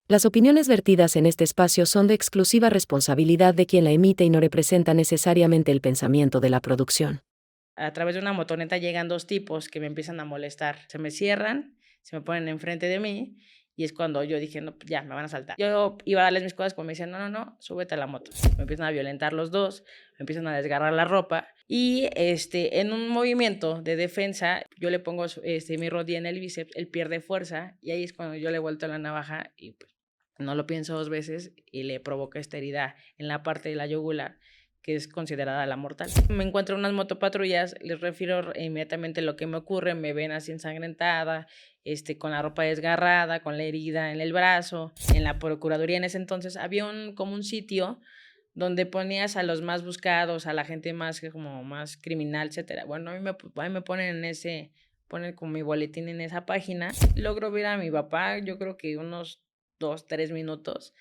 Las opiniones vertidas en este espacio son de exclusiva responsabilidad de quien la emite y no representa necesariamente el pensamiento de la producción. A través de una motoneta llegan 2 tipos que me empiezan a molestar. Se me cierran, se me ponen enfrente de mí, y es cuando yo dije: "No, pues ya, me van a asaltar". Yo iba a darles mis cosas, pero me decían: "No, no, no, súbete a la moto". Me empiezan a violentar los 2, me empiezan a desgarrar la ropa y, en un movimiento de defensa, yo le pongo mi rodilla en el bíceps, él pierde fuerza, y ahí es cuando yo le vuelto la navaja y, pues, no lo pienso 2 veces y le provoco esta herida en la parte de la yugular, que es considerada la mortal. Me encuentro unas motopatrullas, les refiero inmediatamente lo que me ocurre, me ven así ensangrentada, con la ropa desgarrada, con la herida en el brazo. En la procuraduría en ese entonces había como un sitio donde ponías a los más buscados, a la gente más como más criminal, etcétera. Bueno, a mí me ponen ponen como mi boletín en esa página. Logro ver a mi papá, yo creo que unos 2, 3 minutos,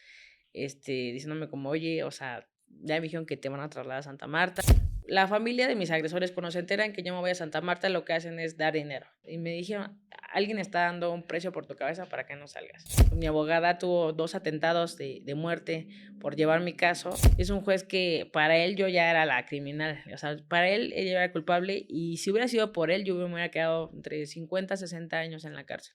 diciéndome como: "Oye, o sea, ya me dijeron que te van a trasladar a Santa Marta". La familia de mis agresores, cuando se enteran que yo me voy a Santa Marta, lo que hacen es dar dinero. Y me dijeron: "Alguien está dando un precio por tu cabeza para que no salgas". Mi abogada tuvo 2 atentados de muerte por llevar mi caso. Es un juez que para él yo ya era la criminal, o sea, para él ella era culpable, y si hubiera sido por él, yo me hubiera quedado entre 50 a 60 años en la cárcel.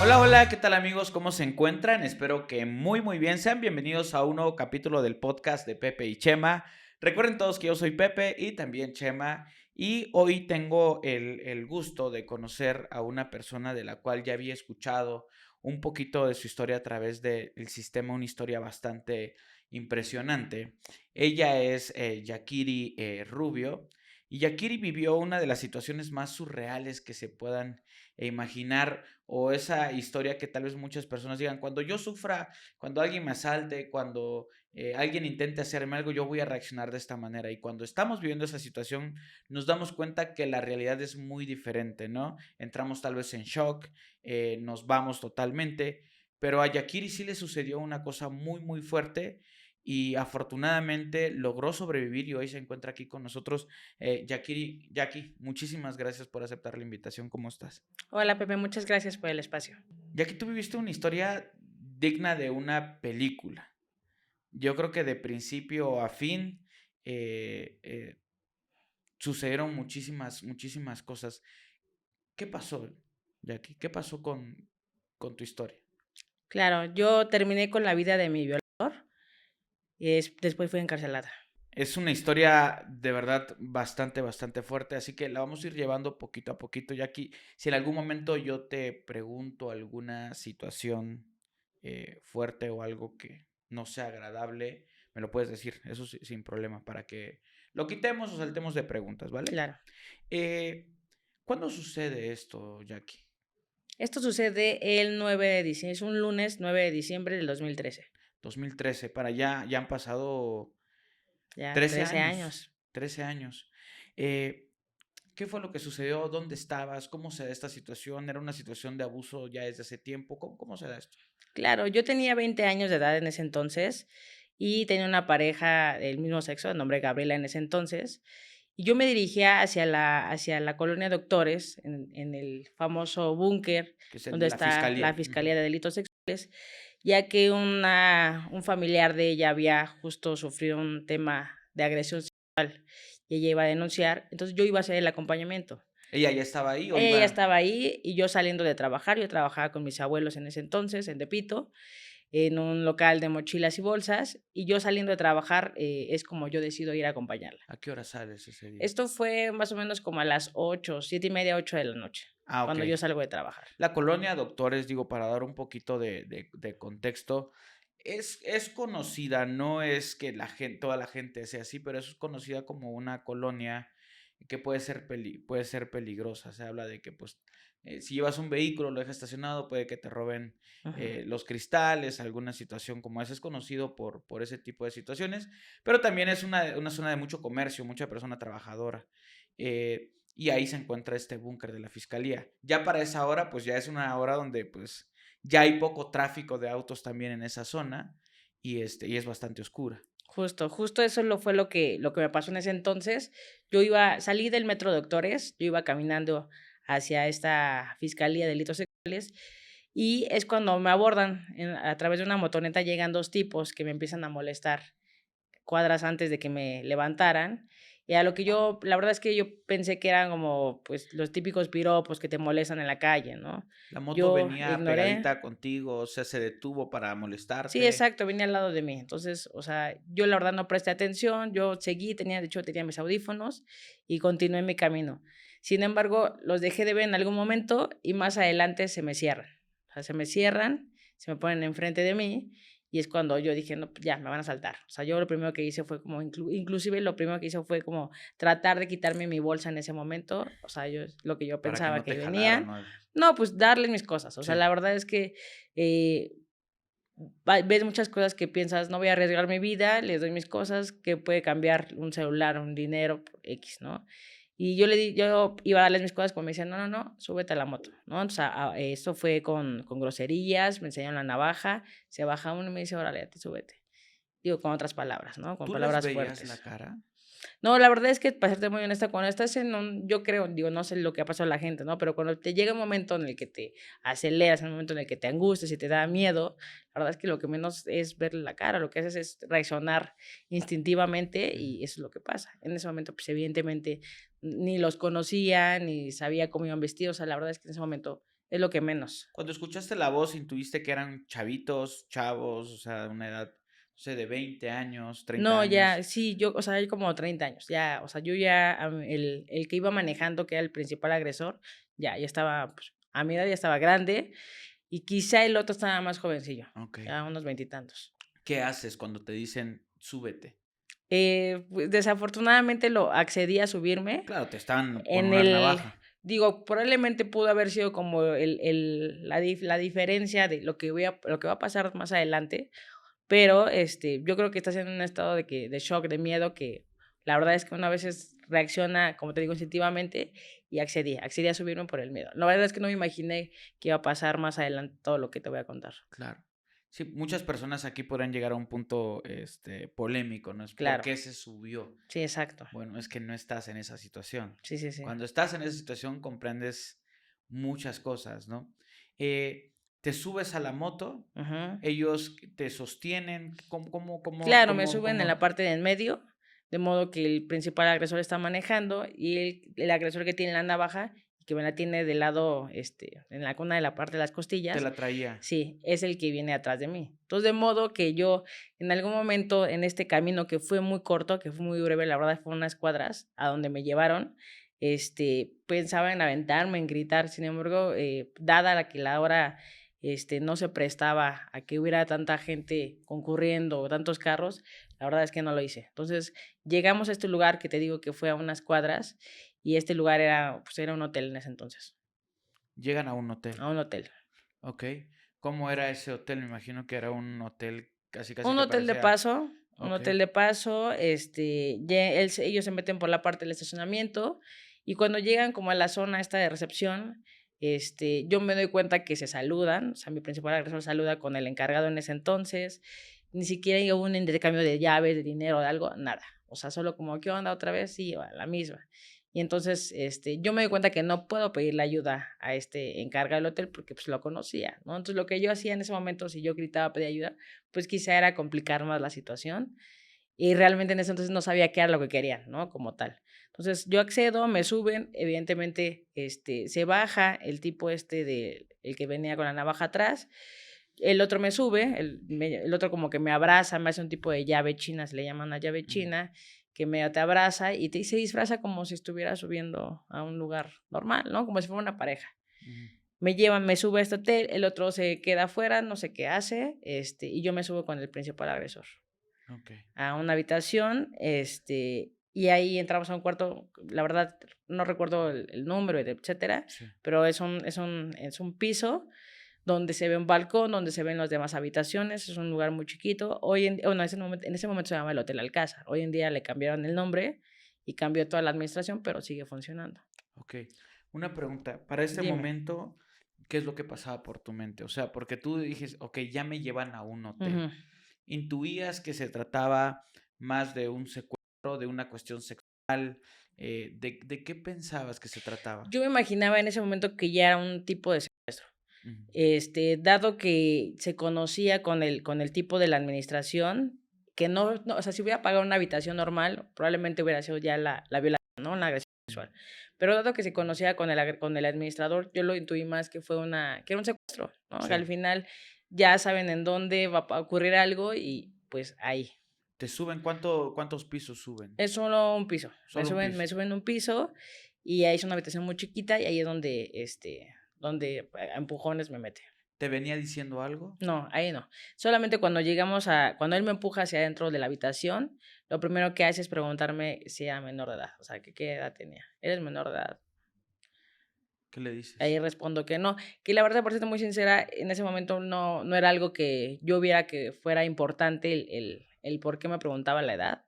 Hola, hola, ¿qué tal amigos? ¿Cómo se encuentran? Espero que muy bien. Sean bienvenidos a un nuevo capítulo del podcast de Pepe y Chema. Recuerden todos que yo soy Pepe y también Chema, y hoy tengo el gusto de conocer a una persona de la cual ya había escuchado un poquito de su historia a través del sistema, una historia bastante impresionante. Ella es Yakiri Rubio, y Yakiri vivió una de las situaciones más surreales que se puedan imaginar, o esa historia que tal vez muchas personas digan: cuando yo sufra, cuando alguien me asalte, cuando alguien intente hacerme algo, yo voy a reaccionar de esta manera. Y cuando estamos viviendo esa situación, nos damos cuenta que la realidad es muy diferente, ¿no? Entramos tal vez en shock, nos vamos totalmente, pero a Yakiri sí le sucedió una cosa muy fuerte, y afortunadamente logró sobrevivir y hoy se encuentra aquí con nosotros. Jackie, muchísimas gracias por aceptar la invitación. ¿Cómo estás? Hola, Pepe, muchas gracias por el espacio. Jackie, tú viviste una historia digna de una película. Yo creo que de principio a fin eh, eh, sucedieron muchísimas cosas. ¿Qué pasó, Jackie? ¿Qué pasó con tu historia? Claro, yo terminé con la vida de mi violador y después fui encarcelada. Es una historia de verdad bastante fuerte, así que la vamos a ir llevando poquito a poquito, Jackie. Si en algún momento yo te pregunto alguna situación fuerte o algo que no sea agradable, me lo puedes decir, eso sin problema, para que lo quitemos o saltemos de preguntas, ¿vale? Claro. Eh, ¿Cuándo sucede esto, Jackie? Esto sucede el 9 de diciembre, es un lunes 9 de diciembre del 2013. 2013, para allá ya han pasado Ya 13 13 años, años. 13 años. Eh, ¿Qué fue lo que sucedió? ¿Dónde estabas? ¿Cómo se da esta situación? ¿Era una situación de abuso ya desde hace tiempo? ¿Cómo se da esto? Claro, yo tenía 20 años de edad en ese entonces y tenía una pareja del mismo sexo, de nombre Gabriela en ese entonces, y yo me dirigía hacia la colonia Doctores, en el famoso búnker Que es el donde de la está la fiscalía. Ujú. Fiscalía de Delitos Sexuales, ya que un familiar de ella había justo sufrido un tema de agresión sexual y ella iba a denunciar, entonces yo iba a hacer el acompañamiento. ¿Ella ya estaba ahí o Ella iba? estaba ahí y yo saliendo de trabajar, yo trabajaba con mis abuelos en ese entonces, en Tepito, en un local de mochilas y bolsas, y yo saliendo de trabajar, es como yo decido ir a acompañarla. ¿A qué hora sales ese día? Esto fue más o menos como a las 8, 7:30, 8 de la noche, Ah, ok. cuando yo salgo de trabajar. La colonia Doctores, digo, para dar un poquito de contexto, es conocida, no es que toda la gente sea así, pero es conocida como una colonia que puede ser peligrosa. Se habla de que, pues, si llevas un vehículo, lo dejas estacionado, puede que te roben Ujú. los cristales, alguna situación como esa. Es conocido por ese tipo de situaciones, pero también es una zona de mucho comercio, mucha persona trabajadora. Y ahí se encuentra este búnker de la fiscalía. Ya para esa hora, pues ya es una hora donde pues ya hay poco tráfico de autos también en esa zona, y es bastante oscura. Justo eso fue lo que me pasó en ese entonces. Salí del Metro Doctores, yo iba caminando hacia esta Fiscalía de Delitos Sexuales. Y es cuando me abordan a través de una motoneta, llegan dos tipos que me empiezan a molestar cuadras antes de que me levantaran. Y a lo que yo, la verdad es que yo pensé que eran como pues los típicos piropos que te molestan en la calle, ¿no? La moto Yo venía ignoré. pegadita contigo, o sea, se detuvo para Sí, molestarte. exacto, venía al lado de mí. Entonces, o sea, yo la verdad no presté atención, yo seguí, de hecho tenía mis audífonos y continué mi camino. Sin embargo, los dejé de ver en algún momento y más adelante se me cierran. O sea, se me cierran, se me ponen enfrente de mí y es cuando yo dije, no, pues ya, me van a saltar. O sea, yo lo primero que hice fue como, inclusive lo primero que hice fue como tratar de quitarme mi bolsa en ese momento. O sea, yo, lo que yo Para que pensaba no te que jalaran, venían. ¿no? No, pues darles mis cosas. O sea, Sí. la verdad es que eh, ves muchas cosas que piensas, no voy a arriesgar mi vida, les doy mis cosas, que puede cambiar un celular, un dinero, por X, ¿no? Y yo iba a darles mis cosas, como me decían, no, no, no, súbete a la moto, ¿no? O sea, esto fue con groserías, me enseñaron la navaja, se baja uno y me dice, órale, ya te súbete. Digo, con otras palabras, ¿no? Con ¿Tú les palabras veías la fuertes. cara? No, la verdad es que, para serte muy honesta, cuando estás en un, yo creo, digo, no sé lo que ha pasado a la gente, ¿no? Pero cuando te llega un momento en el que te aceleras, en un momento en el que te angustias y te da miedo, la verdad es que lo que menos es verle la cara, lo que haces es reaccionar instintivamente Ujú. y eso es lo que pasa. En ese momento, pues evidentemente ni los conocía, ni sabía cómo iban vestidos, o sea, la verdad es que en ese momento es lo que menos. Cuando escuchaste la voz, ¿intuiste que eran chavitos, chavos, o sea, una edad, no sé, de 20 años, 30 No, ya, años? sí, yo, o sea, hay como 30 años, ya, o sea, yo ya, el que iba manejando, que era el principal agresor, ya estaba, pues, a mi edad ya estaba grande, y quizá el otro estaba más jovencillo, Ok. ya unos veintitantos. ¿Qué haces cuando te dicen súbete? Pues, desafortunadamente lo accedí a subirme Claro, te estaban con en una el, navaja. digo, probablemente pudo haber sido como la diferencia de lo que va a pasar más adelante, pero, yo creo que estás en un estado de shock, de miedo, que la verdad es que uno a veces reacciona, como te digo, instintivamente, y accedí a subirme por el miedo. La verdad es que no me imaginé que iba a pasar más adelante todo lo que te voy a contar. Claro. Sí, muchas personas aquí podrán llegar a un punto, polémico, ¿no? Es ¿por Claro, qué se subió? sí, exacto. Bueno, es que no estás en esa situación. Sí, sí, sí. Cuando estás en esa situación comprendes muchas cosas, ¿no? Te subes a la moto, Ujú. ellos te sostienen, ¿cómo, cómo, cómo, Claro, me cómo, suben en la cómo? parte de en medio, de modo que el principal agresor está manejando y el agresor que tiene la navaja, que me la tiene del lado, en la una de la parte de las Te costillas, la traía. sí, es el que viene atrás de mí. Entonces, de modo que yo, en algún momento en este camino que fue muy corto, que fue muy breve, la verdad fue unas cuadras a donde me llevaron, pensaba en aventarme, en gritar. Sin embargo, dada la hora, no se prestaba a que hubiera tanta gente concurriendo o tantos carros, la verdad es que no lo hice. Entonces, llegamos a este lugar que te digo que fue a unas cuadras y este lugar era, pues, era un hotel en ese entonces, Llegan a un a hotel. un hotel. Ok. ¿Cómo era ese hotel? Me imagino que era un hotel casi, casi Un que hotel de parecía. paso, un Ok. hotel de paso, ya ellos se meten por la parte del estacionamiento y cuando llegan como a la zona esta de recepción, yo me doy cuenta que se saludan, o sea, mi principal agresor saluda con el encargado en ese entonces, ni siquiera hubo un intercambio de llaves, de dinero, de algo, nada. O sea, solo como, ¿qué onda otra vez? Sí, va, la misma. Y entonces, yo me doy cuenta que no puedo pedirle ayuda a este encargado del hotel porque pues lo conocía, ¿no? Entonces, lo que yo hacía en ese momento, si yo gritaba, pedía ayuda, pues quizá era complicar más la situación y realmente en ese entonces no sabía qué era lo que querían, ¿no? Como tal. Entonces yo accedo, me suben, evidentemente se baja el tipo el que venía con la navaja atrás, el otro me sube, el otro como que me abraza, me hace un tipo de llave china, se le llama una llave Ujú, china, que medio te abraza y se disfraza como si estuviera subiendo a un lugar normal, ¿no? Como si fuera una pareja. ujú. Me llevan, me sube a este hotel, el otro se queda afuera, no sé qué hace, y yo me subo con el principal agresor Ok. a una habitación, y ahí entramos a un cuarto, la verdad no recuerdo el número, etcétera, Sí. pero es un piso donde se ve un balcón, donde se ven las demás habitaciones, es un lugar muy chiquito. Bueno, en ese momento se llama el Hotel Alcázar, hoy en día le cambiaron el nombre y cambió toda la administración, pero sigue funcionando. Ok. Una pregunta. Para este Dime. momento, ¿qué es lo que pasaba por tu mente? O sea, porque tú dijiste, ok, ya me llevan a un hotel. Ujú. ¿Intuías que se trataba más de un secuestro, de una cuestión sexual? ¿De qué pensabas que se trataba? Yo me imaginaba en ese momento que ya era un tipo de secuestro. Ujú. Dado que se conocía con el tipo de la administración, que no, o sea, si hubiera pagado una habitación normal, probablemente hubiera sido ya la violación, ¿no? Una agresión sexual. Pero dado que se conocía con el administrador, yo lo intuí más que que era un secuestro, ¿no? Que Sí. al final ya saben en dónde va a ocurrir algo y pues ahí. ¿Te suben? ¿Cuántos pisos suben? Es solo un piso. Solo un Me piso. suben un piso y ahí es una habitación muy chiquita y ahí es donde, donde a empujones me mete. ¿Te venía diciendo algo? No, ahí no. Solamente cuando él me empuja hacia adentro de la habitación, lo primero que hace es preguntarme si era menor de edad, o sea, que qué edad tenía. ¿Eres menor de edad? ¿Qué le Ahí dices? respondo que no, que la verdad, por ser muy sincera, en ese momento no era algo que yo viera que fuera importante el por qué me preguntaba la edad.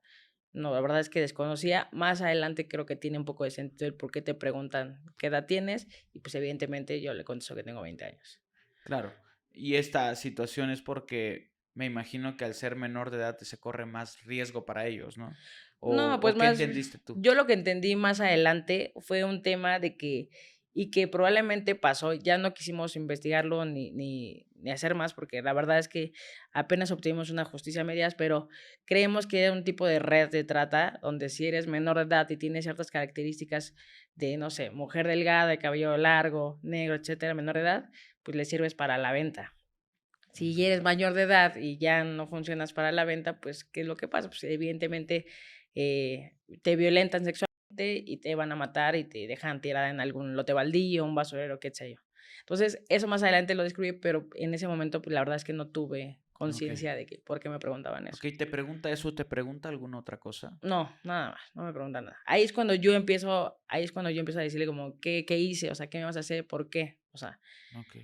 No, la verdad es que desconocía. Más adelante creo que tiene un poco de sentido el por qué te preguntan qué edad tienes y pues evidentemente yo le contesto que tengo 20 años. Claro. Y esta situación es porque me imagino que al ser menor de edad se corre más riesgo para ellos, ¿no? No, pues ¿O qué más, entendiste tú? yo lo que entendí más adelante fue un tema de que, y que probablemente pasó, ya no quisimos investigarlo ni hacer más, porque la verdad es que apenas obtuvimos una justicia a medias, pero creemos que era un tipo de red de trata, donde si eres menor de edad y tienes ciertas características de, no sé, mujer delgada, de cabello largo, negro, etcétera, menor de edad, pues le sirves para la venta. Si ya eres mayor de edad y ya no funcionas para la venta, pues, ¿qué es lo que pasa? Pues, evidentemente, te violentan sexualmente y te van a matar y te dejan tirada en algún lote baldío, un basurero, qué sé yo. Entonces, eso más adelante lo descubrí, pero en ese momento, pues, la verdad es que no tuve Ok. conciencia de que por qué me preguntaban eso. Ok, ¿te pregunta eso? ¿Te pregunta alguna otra cosa? No, nada más, no me preguntan nada. Ahí es cuando yo empiezo a decirle como, ¿qué hice? O sea, ¿qué me vas a hacer? ¿Por qué? O sea, Ok.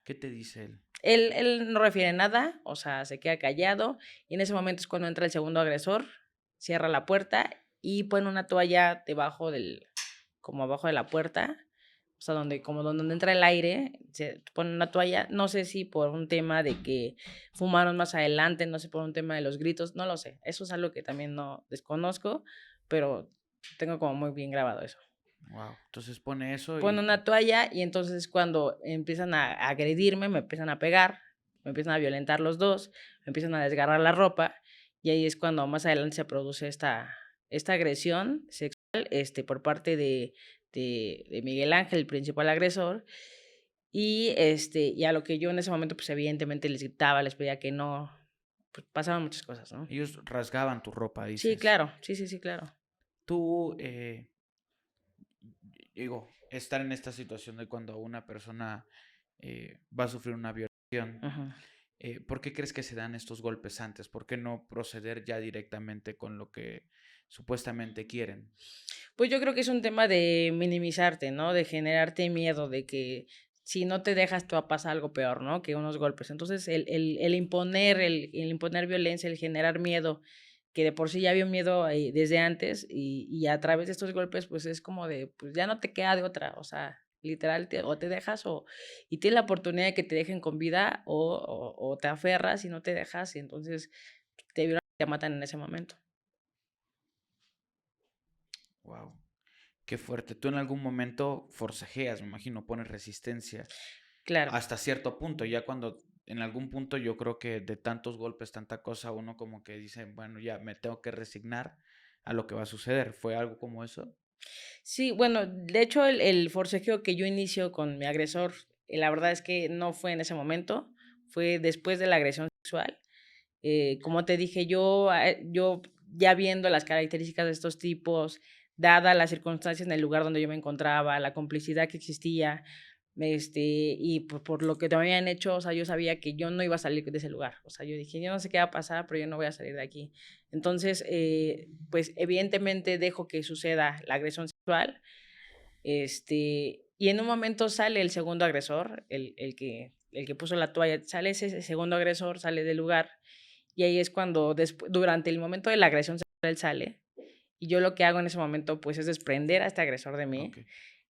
¿Qué te dice él? él no refiere nada, o sea, se queda callado, y en ese momento es cuando entra el segundo agresor, cierra la puerta y pone una toalla como abajo de la puerta, o sea, donde entra el aire, se pone una toalla, no sé si por un tema de que fumaron más adelante, no sé, por un tema de los gritos, no lo sé, eso es algo que también no desconozco, pero tengo como muy bien grabado eso. Wow. Entonces pone eso Pone una toalla y entonces cuando empiezan a agredirme, me empiezan a pegar, me empiezan a violentar los dos, me empiezan a desgarrar la ropa y ahí es cuando más adelante se produce esta agresión sexual por parte de Miguel Ángel, el principal agresor, y a lo que yo en ese momento pues evidentemente les gritaba, les pedía que no, pues pasaban muchas cosas, ¿no? ellos rasgaban tu ropa, Sí, dices. claro, sí, claro. Tú, digo, estar en esta situación de cuando una persona va a sufrir una violación, Ujú. ¿por qué crees que se dan estos golpes antes? ¿Por qué no proceder ya directamente con lo que supuestamente quieren? Pues yo creo que es un tema de minimizarte, ¿no? De generarte miedo, de que si no te dejas te va a pasar algo peor, ¿no? Que unos golpes. Entonces, el imponer violencia, el generar miedo, que de por sí ya había un miedo desde antes, y a través de estos golpes, pues es como de, pues ya no te queda de otra, o sea, literal, o te dejas y tienes la oportunidad de que te dejen con vida o te aferras y no te dejas y entonces te violan y te matan en ese momento. Wow. Qué fuerte. Tú en algún momento forcejeas, me imagino, pones resistencia Claro. hasta cierto punto. Ya cuando en algún punto yo creo que de tantos golpes, tanta cosa, uno como que dice, bueno, ya me tengo que resignar a lo que va a suceder. ¿Fue algo como eso? Sí, bueno, de hecho, el forcejeo que yo inicio con mi agresor, la verdad es que no fue en ese momento, fue después de la agresión sexual. Como te dije, yo ya viendo las características de estos tipos, dada las circunstancias en el lugar donde yo me encontraba, la complicidad que existía, y por lo que te habían hecho, o sea, yo sabía que yo no iba a salir de ese lugar. O sea, yo dije, yo no sé qué va a pasar, pero yo no voy a salir de aquí. Entonces, pues evidentemente dejo que suceda la agresión sexual, y en un momento sale el segundo agresor, el que puso la toalla, sale ese segundo agresor, sale del lugar, y ahí es cuando, durante el momento de la agresión sexual, él sale, y yo lo que hago en ese momento, pues, es desprender a este agresor de Ok. mí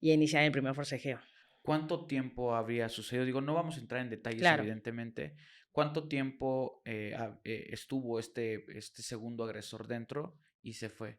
y iniciar el primer forcejeo. ¿Cuánto tiempo habría sucedido? Digo, no vamos a entrar en detalles, Claro. evidentemente. ¿Cuánto tiempo estuvo este segundo agresor dentro y se fue?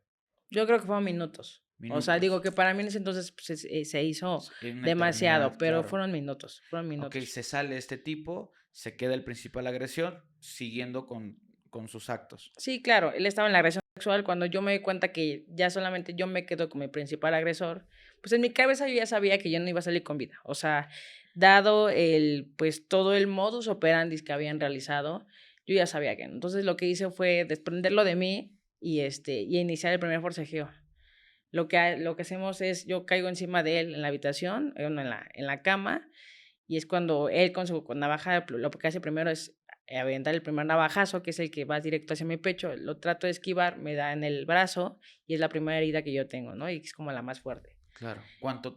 Yo creo que fueron minutos. O sea, digo Minutos. que para mí en ese entonces pues, se hizo En una demasiado, eternidad, pero claro. fueron minutos, fueron Ok, minutos. se sale este tipo, se queda el principal agresión, siguiendo con sus actos. Sí, claro, él estaba en la agresión sexual. Cuando yo me di cuenta que ya solamente yo me quedo con mi principal agresor, pues en mi cabeza yo ya sabía que yo no iba a salir con vida. O sea, dado pues todo el modus operandi que habían realizado, yo ya sabía que no. Entonces lo que hice fue desprenderlo de mí y iniciar el primer forcejeo. Lo que hacemos es, yo caigo encima de él en la habitación, bueno, en la cama, y es cuando él con su navaja, lo que hace primero es aventar el primer navajazo, que es el que va directo hacia mi pecho, lo trato de esquivar, me da en el brazo, y es la primera herida que yo tengo, ¿no? Y es como la más fuerte. Claro.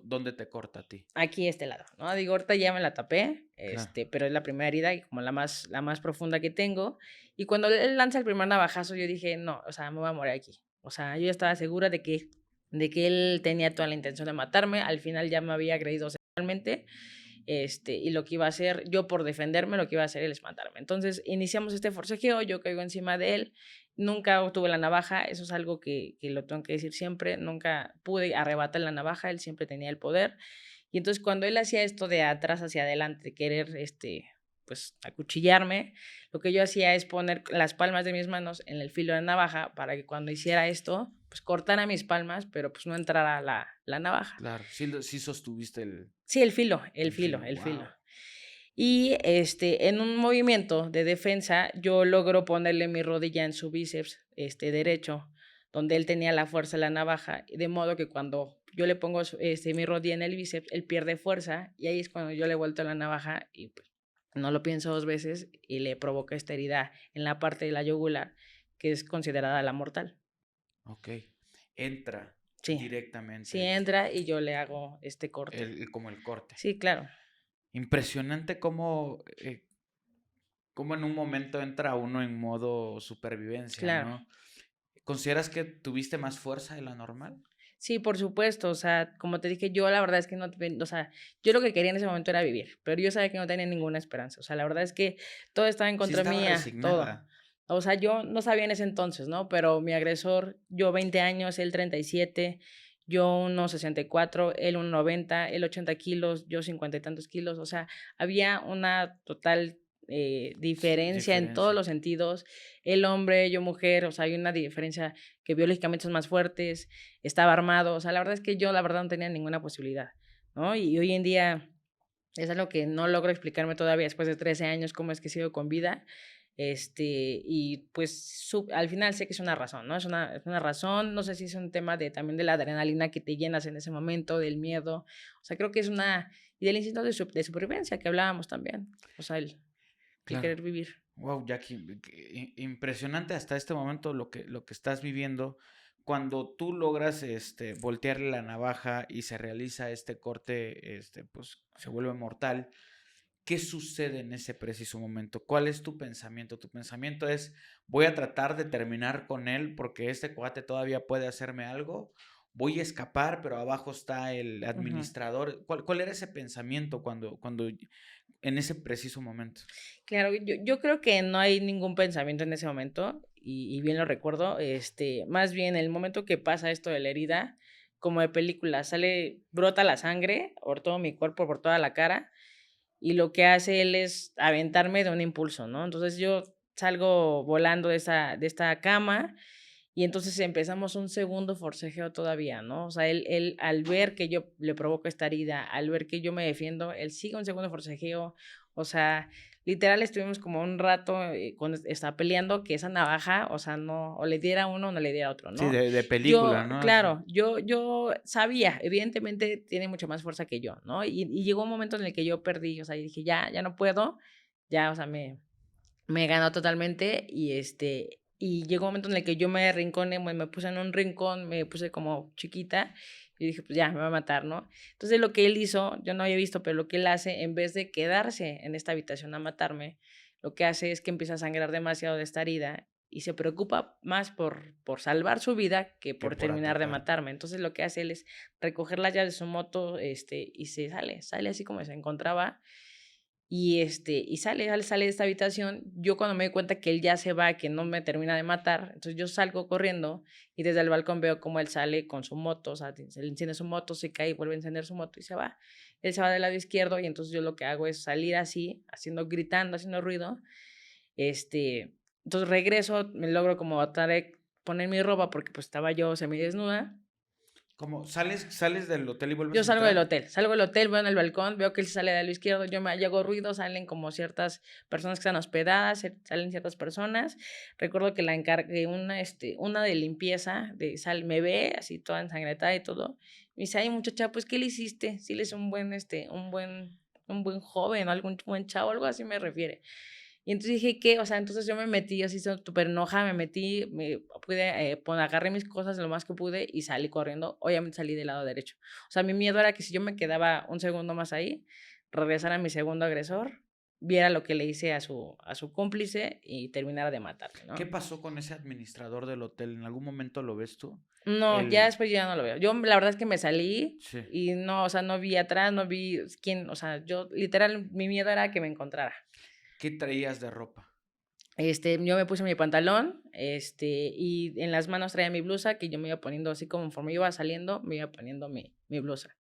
¿Dónde te corta a ti? Aquí este lado, ¿no? Digo, ahorita ya me la tapé, Claro. pero es la primera herida y como la más profunda que tengo. Y cuando él lanza el primer navajazo, yo dije, no, o sea, me voy a morir aquí. O sea, yo ya estaba segura de que él tenía toda la intención de matarme. Al final ya me había agredido sexualmente. Y lo que iba a hacer, yo por defenderme, lo que iba a hacer él es matarme. Entonces, iniciamos este forcejeo, yo caigo encima de él, nunca obtuve la navaja, eso es algo que lo tengo que decir siempre, nunca pude arrebatar la navaja, él siempre tenía el poder. Y entonces, cuando él hacía esto de atrás hacia adelante, de querer, pues, acuchillarme, lo que yo hacía es poner las palmas de mis manos en el filo de la navaja para que cuando hiciera esto, pues, cortara mis palmas, pero pues no entrara la navaja. Claro. Sí sostuviste el, Sí, el filo, el el filo, filo. el filo. Wow. Y en un movimiento de defensa, yo logro ponerle mi rodilla en su bíceps derecho, donde él tenía la fuerza de la navaja, de modo que cuando yo le pongo mi rodilla en el bíceps, él pierde fuerza, y ahí es cuando yo le vuelto la navaja y pues no lo pienso dos veces y le provoca esta herida en la parte de la yugular, que es considerada la mortal. Ok. Entra Sí, sí directamente entra y yo le hago este corte. como el corte. Sí, claro, Impresionante cómo en un momento entra uno en modo supervivencia, claro. ¿no? ¿Consideras que tuviste más fuerza de la normal? Sí, por supuesto, o sea, como te dije, yo la verdad es que no, o sea, yo lo que quería en ese momento era vivir, pero yo sabía que no tenía ninguna esperanza, o sea, la verdad es que todo estaba en Sí contra estaba mía, todo. resignada. O sea, yo no sabía en ese entonces, ¿no? Pero mi agresor, yo 20 años, él 37, yo unos 64, él 1,90, él 80 kilos, yo 50 y tantos kilos, o sea, había una total diferencia en todos Diferencia. los sentidos, el hombre, yo mujer, o sea, hay una diferencia que biológicamente son más fuertes, estaba armado, o sea, la verdad es que yo la verdad no tenía ninguna posibilidad, ¿no? Y hoy en día es algo que no logro explicarme todavía después de 13 años cómo es que sigo con vida. Y pues al final sé que es una razón, ¿no? Es una razón, no sé si es un tema también de la adrenalina que te llenas en ese momento, del miedo, o sea, creo que y del instinto de supervivencia que hablábamos también, o sea, el Claro. querer vivir. Wow, Jackie, impresionante hasta este momento lo que estás viviendo. Cuando tú logras voltearle la navaja y se realiza este corte, pues se vuelve mortal. ¿Qué sucede en ese preciso momento? ¿Cuál es tu pensamiento? Tu pensamiento es, voy a tratar de terminar con él porque este cuate todavía puede hacerme algo. Voy a escapar, pero abajo está el Ujú. administrador. ¿Cuál era ese pensamiento cuando en ese preciso momento? Claro, yo creo que no hay ningún pensamiento en ese momento, y bien lo recuerdo, más bien el momento que pasa esto de la herida, como de película, brota la sangre por todo mi cuerpo, por toda la cara, y lo que hace él es aventarme de un impulso, ¿no? Entonces yo salgo volando de esta cama y entonces empezamos un segundo forcejeo todavía, ¿no? O sea, él al ver que yo le provoco esta herida, al ver que yo me defiendo, él sigue un segundo forcejeo, o sea, literal estuvimos como un rato cuando estaba peleando que esa navaja, o sea, no, o le diera a uno o no le diera a otro, Sí, ¿no? de película, Yo, ¿no? Así. claro, yo sabía, evidentemente tiene mucho más fuerza que yo, ¿no? Y llegó un momento en el que yo perdí, o sea, y dije, ya no puedo, ya, o sea, me ganó totalmente y llegó un momento en el que yo me arrinconé, me puse en un rincón, me puse como chiquita y dije, pues ya, me va a matar, ¿no? Entonces lo que él hizo, yo no había visto, pero lo que él hace, en vez de quedarse en esta habitación a matarme, lo que hace es que empieza a sangrar demasiado de esta herida y se preocupa más por salvar su vida que Que por por terminar de atacar. matarme. Entonces lo que hace él es recoger las llaves de su moto y sale así como se encontraba y sale de esta habitación. Yo cuando me doy cuenta que él ya se va, que no me termina de matar, entonces yo salgo corriendo y desde el balcón veo cómo él sale con su moto, o sea, se le enciende su moto, se cae y vuelve a encender su moto y se va. Él se va del lado izquierdo y entonces yo lo que hago es salir así, gritando, haciendo ruido. Entonces regreso, me logro como poner mi ropa porque pues estaba yo semidesnuda. ¿Cómo? ¿Sales del hotel y vuelves Yo a entrar? salgo del hotel, veo en el balcón, veo que él sale del lado izquierdo, hago ruido, salen como ciertas personas que están hospedadas, salen ciertas personas. Recuerdo que la encargué una de limpieza, me ve así toda ensangrentada y todo. Me dice, ay muchacha, pues ¿qué le hiciste? Sí, le es un buen joven, algún buen chavo, algo así me refiere. Y entonces dije, ¿qué? O sea, entonces yo me metí así súper enojada, me metí, agarré mis cosas lo más que pude y salí corriendo. Obviamente salí del lado derecho. O sea, mi miedo era que si yo me quedaba un segundo más ahí, regresara mi segundo agresor, viera lo que le hice a su cómplice y terminara de matarme, ¿Qué ¿no? pasó con ese administrador del hotel? ¿En algún momento lo ves tú? No, ya El... después ya no lo veo. Yo la verdad es que me salí Sí. y no, o sea, no vi atrás, no vi quién, o sea, yo literal, mi miedo era que me encontrara. ¿Qué traías de ropa? Yo me puse mi pantalón, y en las manos traía mi blusa, que yo me iba poniendo así conforme iba saliendo, me iba poniendo mi blusa.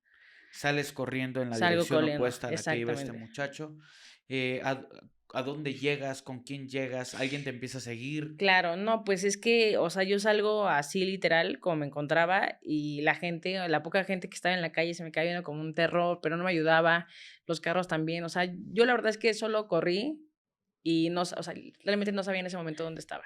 Sales corriendo en la Salgo dirección corriendo, opuesta a la que iba este exactamente. muchacho. Eh, ¿a, a dónde llegas? ¿Con quién llegas? ¿Alguien te empieza a seguir? Claro, no, pues es que, o sea, yo salgo así literal como me encontraba y la poca gente que estaba en la calle se me caía viendo como un terror, pero no me ayudaba, los carros también, o sea, yo la verdad es que solo corrí y no, o sea, realmente no sabía en ese momento dónde estaba.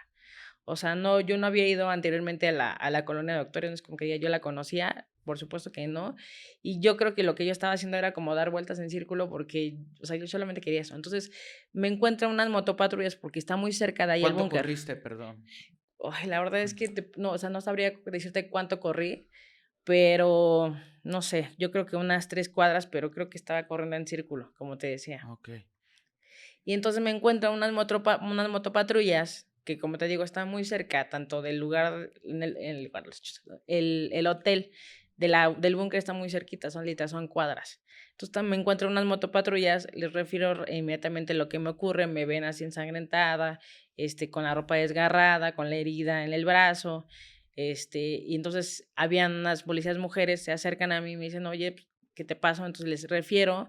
O sea, no, yo no había ido anteriormente a la colonia de Doctores, no es como que yo la conocía, por supuesto que no. Y yo creo que lo que yo estaba haciendo era como dar vueltas en círculo porque, o sea, yo solamente quería eso. Entonces, me encuentro unas motopatrullas porque está muy cerca de ahí el ¿Cuánto búnker. corriste, perdón? Ay, la verdad es ¿Cuánto? que no, o sea, no sabría decirte cuánto corrí, pero no sé, yo creo que unas 3 cuadras, pero creo que estaba corriendo en círculo, como te decía. Ok. Y entonces me encuentro unas motopatrullas que, como te digo, están muy cerca, tanto del lugar, el hotel del búnker está muy cerquita, son cuadras. Entonces me encuentro unas motopatrullas, les refiero inmediatamente lo que me ocurre, me ven así ensangrentada, con la ropa desgarrada, con la herida en el brazo, y entonces habían unas policías mujeres, se acercan a mí y me dicen, oye, pues, ¿qué te pasa? Entonces les refiero,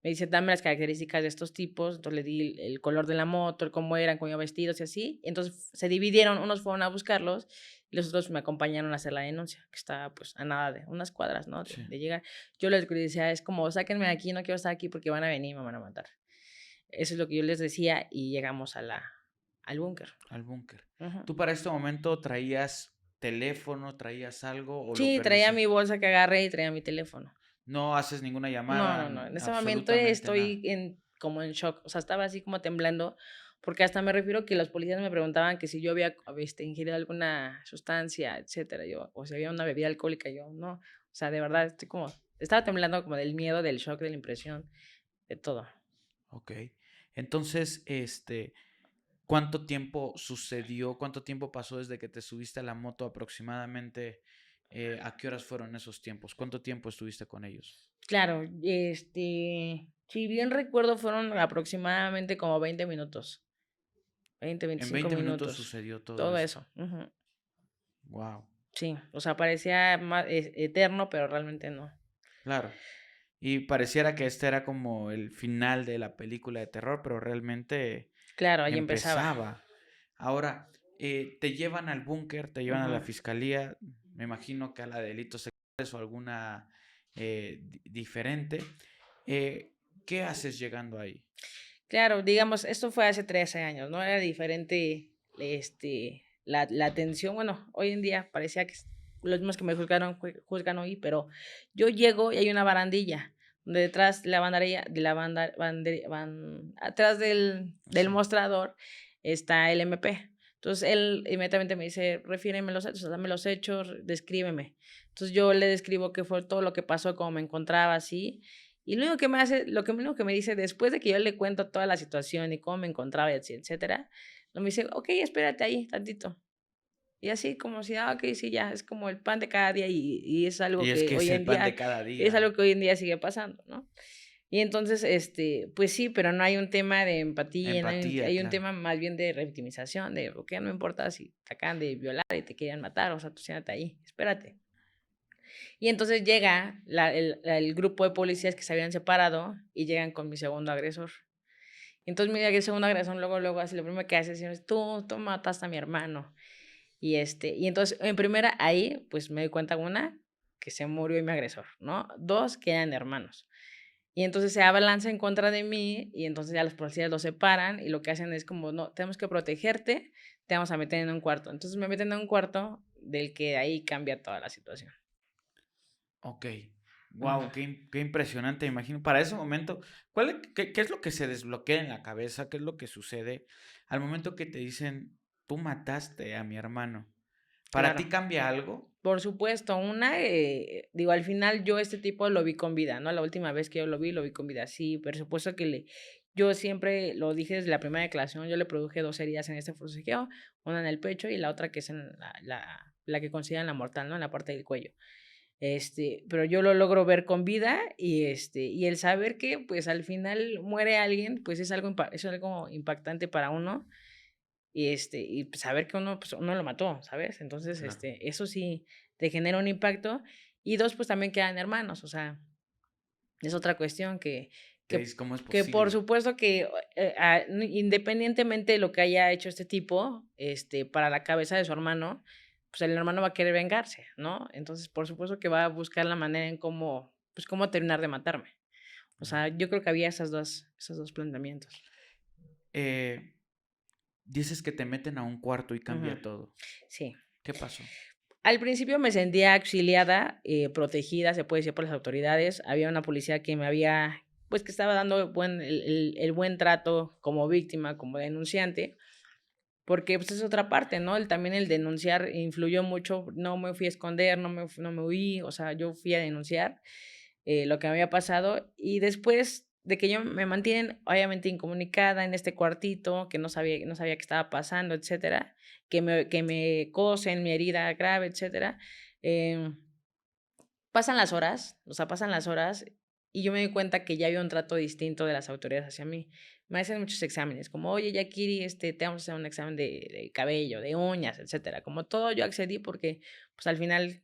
me dice, dame las características de estos tipos, entonces le di el color de la moto, el cómo eran, cómo iban vestidos y así. Entonces se dividieron, unos fueron a buscarlos y los otros me acompañaron a hacer la denuncia, que está pues a nada de unas cuadras, ¿no? De, Sí. de llegar. Yo les decía, es como, sáquenme de aquí, no quiero estar aquí porque van a venir y me van a matar. Eso es lo que yo les decía y llegamos al búnker. Al búnker. Ujú. ¿Tú para este momento traías teléfono, traías algo o lo Sí, traía perdiste? mi bolsa que agarré y traía mi teléfono. No haces ninguna No, llamada, no, no. En ese momento absolutamente estoy nada. como en shock. O sea, estaba así como temblando, porque hasta me refiero que los policías me preguntaban que si yo había ingerido alguna sustancia, etcétera. O si había una bebida alcohólica. Yo no. O sea, de verdad, estaba temblando como del miedo, del shock, de la impresión, de todo. Ok. Entonces, ¿cuánto tiempo sucedió? ¿Cuánto tiempo pasó desde que te subiste a la moto aproximadamente? ¿A qué horas fueron esos tiempos? ¿Cuánto tiempo estuviste con ellos? Claro, si bien recuerdo, fueron aproximadamente como 20 minutos, 20, En 25 20 minutos minutos, sucedió todo todo esto. eso. Ujú. Wow. Sí, o sea, parecía eterno, pero realmente no. Claro. Y pareciera que este era como el final de la película de terror, pero realmente Claro, ahí empezaba. empezaba. Ahora, te llevan al búnker, te llevan a la Ujú. fiscalía, me imagino que a la de delitos sexuales o alguna diferente. Eh, ¿Qué haces llegando ahí? Claro, digamos, esto fue hace 13 años, ¿no? Era diferente, la atención. Bueno, hoy en día parecía que los mismos que me juzgaron, juzgan hoy, pero yo llego y hay una barandilla, donde detrás de la banderilla, atrás del Sí. mostrador está el MP. Entonces él inmediatamente me dice, refiéreme los hechos, dame los hechos, descríbeme. Entonces yo le describo qué fue todo lo que pasó, cómo me encontraba, así. Y lo único que me dice después de que yo le cuento toda la situación y cómo me encontraba, y así, etcétera, me dice, ok, espérate ahí tantito. Y así como si, ok, sí, ya, es como el pan de cada día y es algo Y es que que es hoy el en pan de día, cada es día. algo que hoy en día sigue pasando, ¿no? Y entonces, pues sí, pero no hay un tema de empatía, Empatía, hay un claro. tema más bien de revictimización, de, ok, no importa si te acaban de violar y te querían matar, o sea, tú siéntate ahí, espérate. Y entonces llega el grupo de policías que se habían separado y llegan con mi segundo agresor. Entonces mi segundo agresor luego así, lo primero que hace es, tú mataste a mi hermano. Y entonces, en primera, ahí, pues me doy cuenta, una, que se murió mi agresor, ¿no? Dos, que eran hermanos. Y entonces se abalanza en contra de mí y entonces ya los policías los separan y lo que hacen es como, no, tenemos que protegerte, te vamos a meter en un cuarto. Entonces me meten en un cuarto del que ahí cambia toda la situación. Ok. Ujú. Wow, qué impresionante, me imagino. Para ese momento, qué es lo que se desbloquea en la cabeza? ¿Qué es lo que sucede al momento que te dicen, tú mataste a mi hermano? ¿Para Claro. ti cambia algo? Por supuesto, digo, al final yo este tipo lo vi con vida, ¿no? La última vez que yo lo vi con vida, sí, por supuesto que yo siempre lo dije desde la primera declaración, yo le produje 2 heridas en este forcejeo, una en el pecho y la otra que es en la que consideran la mortal, ¿no? En la parte del cuello. Pero yo lo logro ver con vida y el saber que, pues, al final muere alguien, pues, es algo impactante para uno y pues, saber que uno, pues, uno lo mató, ¿sabes? Entonces, Claro. eso sí te genera un impacto. Y 2 pues, también quedan hermanos, o sea, es otra cuestión ¿Qué que es? ¿Cómo es que por posible? supuesto que, independientemente de lo que haya hecho este tipo, para la cabeza de su hermano, pues, el hermano va a querer vengarse, ¿no? Entonces, por supuesto que va a buscar la manera en cómo, pues, cómo terminar de matarme. O Claro. sea, yo creo que había esos 2 planteamientos. Eh, Dices que te meten a un cuarto y Ujú, cambia todo. sí. ¿Qué pasó? Al principio me sentía auxiliada, protegida, se puede decir, por las autoridades. Había una policía que me había, pues, que estaba dando el buen trato como víctima, como denunciante, porque, pues, es otra parte, ¿no? También el denunciar influyó mucho. No me fui a esconder, no me huí, o sea, yo fui a denunciar, lo que me había pasado. Y después de que yo me mantienen, obviamente, incomunicada en este cuartito, que no sabía qué estaba pasando, etcétera, que me cosen mi herida grave, etcétera, em, pasan las horas, o sea, pasan las horas, y yo me doy cuenta que ya había un trato distinto de las autoridades hacia mí. Me hacen muchos exámenes, como: "Oye, Yakiri, te vamos a hacer un examen de cabello, de uñas", etcétera. Como todo, yo accedí porque, pues, al final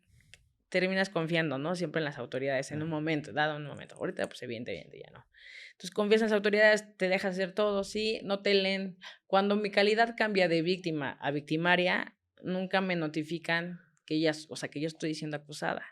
terminas confiando, ¿no? Siempre en las autoridades en un Claro. momento, dado un momento. Ahorita, pues, evidentemente ya no. Entonces, confías en las autoridades, te dejas hacer todo, sí, no te leen. Cuando mi calidad cambia de víctima a victimaria, nunca me notifican que o sea, que yo estoy siendo acusada.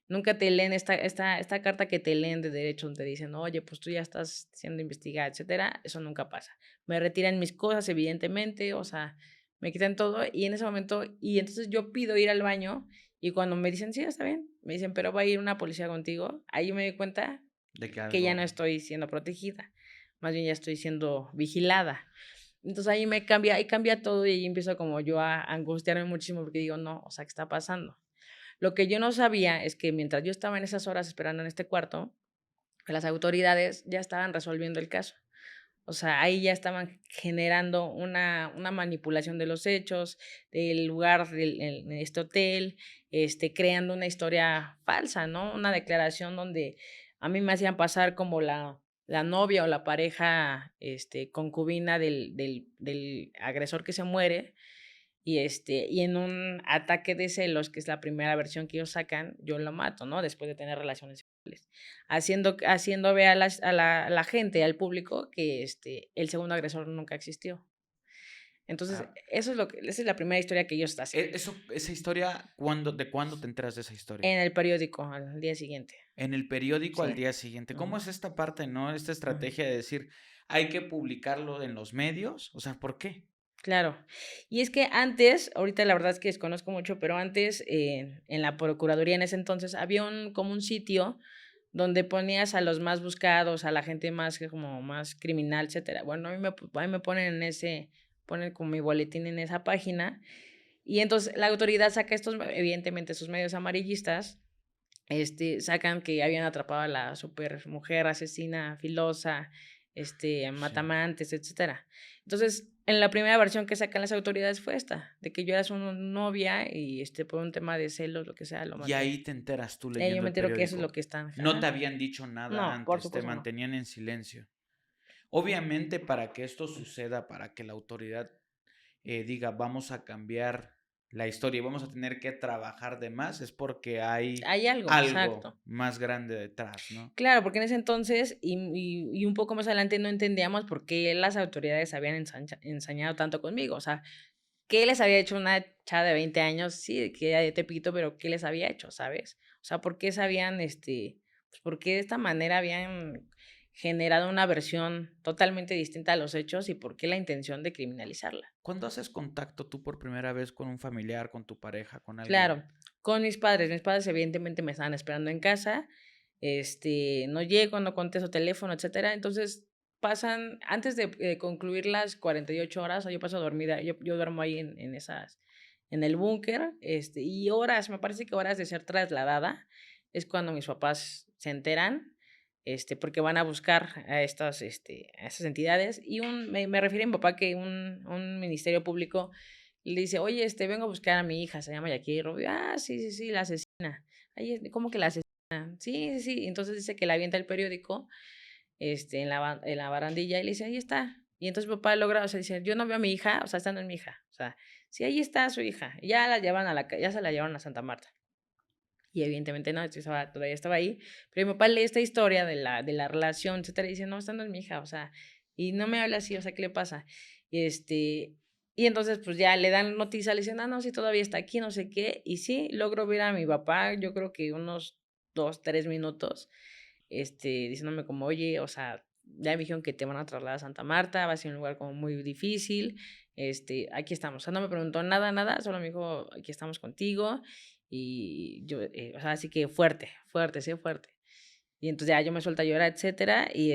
Nunca te leen esta carta que te leen de derecho, donde dicen: "Oye, pues tú ya estás siendo investigada", etcétera. Eso nunca pasa. Me retiran mis cosas, evidentemente, o sea, me quitan todo, y en ese momento entonces yo pido ir al baño, y cuando me dicen: "Sí, está bien", me dicen: "Pero va a ir una policía contigo", ahí me doy cuenta De que que ya no algo. estoy siendo protegida, más bien ya estoy siendo vigilada. Entonces ahí cambia todo, y ahí empiezo como yo a angustiarme muchísimo, porque digo: "No, o sea, ¿qué está pasando?". Lo que yo no sabía es que mientras yo estaba en esas horas esperando en este cuarto, las autoridades ya estaban resolviendo el caso. O sea, ahí ya estaban generando una manipulación de los hechos, del lugar en este hotel, creando una historia falsa, ¿no? Una declaración donde a mí me hacían pasar como la novia o la pareja, concubina del agresor que se muere, y en un ataque de celos, que es la primera versión que ellos sacan, yo lo mato, ¿no? Después de tener relaciones sexuales, haciendo ver a la gente, al público, que, el segundo agresor nunca existió. Entonces, Ah, esa es la primera historia que ellos hacen. esa historia, ¿de cuándo te enteras de esa historia? En el periódico, al día siguiente. En el periódico al Sí. día siguiente. ¿Cómo Ujú, es esta parte, no? Esta ujú. estrategia de decir, hay que publicarlo en los medios. O sea, ¿por qué? Claro. Y es que antes, ahorita la verdad es que desconozco mucho, pero antes, en la procuraduría en ese entonces, había como un sitio donde ponías a los más buscados, a la gente más que como más criminal, etcétera. Bueno, a mí me ponen ponen como mi boletín en esa página, y entonces la autoridad saca evidentemente, sus medios amarillistas, sacan que habían atrapado a la supermujer asesina filosa, mata amantes, etcétera. Entonces, en la primera versión que sacan las autoridades fue esta, de que yo era su novia y por un tema de celos, lo que sea, lo Y maté. ahí te enteras tú Yo leyendo me el entero que eso es lo periódico. que están. No te Ajá. habían dicho nada No, por antes, te supuesto no. mantenían en silencio. Obviamente, para que esto suceda, para que la autoridad diga vamos a cambiar la historia y vamos a tener que trabajar de más, es porque hay Hay algo, algo exacto. más grande detrás, ¿no? Claro, porque en ese entonces y un poco más adelante no entendíamos por qué las autoridades habían ensañado tanto conmigo. O sea, ¿qué les había hecho una chava de 20 años? Sí, que era de Tepito, pero ¿qué les había hecho, sabes? O sea, ¿por qué sabían, pues, por qué de esta manera habían generado una versión totalmente distinta a los hechos y por qué la intención de criminalizarla? ¿Cuándo haces contacto tú por primera vez con un familiar, con tu pareja, con alguien? Claro, con mis padres evidentemente me estaban esperando en casa, no llego, no contesto teléfono, etcétera. Entonces, pasan antes de, concluir las 48 horas, o yo paso dormida, yo duermo ahí en esas en el búnker, y horas, me parece que horas de ser trasladada, es cuando mis papás se enteran, porque van a buscar a a estas entidades, y me refiere a mi papá que un ministerio público le dice: "Oye, vengo a buscar a mi hija, se llama Jackie Rubio". "Ah, sí, sí, sí, la asesina". "Ay, ¿cómo que la asesina?". "Sí, sí, sí". Entonces dice que le avienta el periódico, en la barandilla y le dice: "Ahí está". Y entonces mi papá logra, o sea, dice: "Yo no veo a mi hija, o sea, esta no es mi hija". O sea, sí, ahí está su hija. Y ya la llevan ya se la llevaron a Santa Marta. Y evidentemente no, yo todavía estaba ahí, pero mi papá lee esta historia de la relación, etcétera, y dice: "No, esta no es mi hija, o sea, y no me habla así, o sea, ¿qué le pasa?". Y entonces, pues, ya le dan noticia, le dicen: "Ah, no, sí, todavía está aquí, no sé qué", y sí, logro ver a mi papá, yo creo que unos 2 3 minutos, diciéndome como: "Oye, o sea, ya me dijeron que te van a trasladar a Santa Marta, va a ser un lugar como muy difícil, aquí estamos". O sea, no me preguntó nada, nada, solo me dijo: "Aquí estamos contigo", y yo, o sea, así que fuerte, fuerte, sí, fuerte. Y entonces ya yo me suelto a llorar, etcétera, y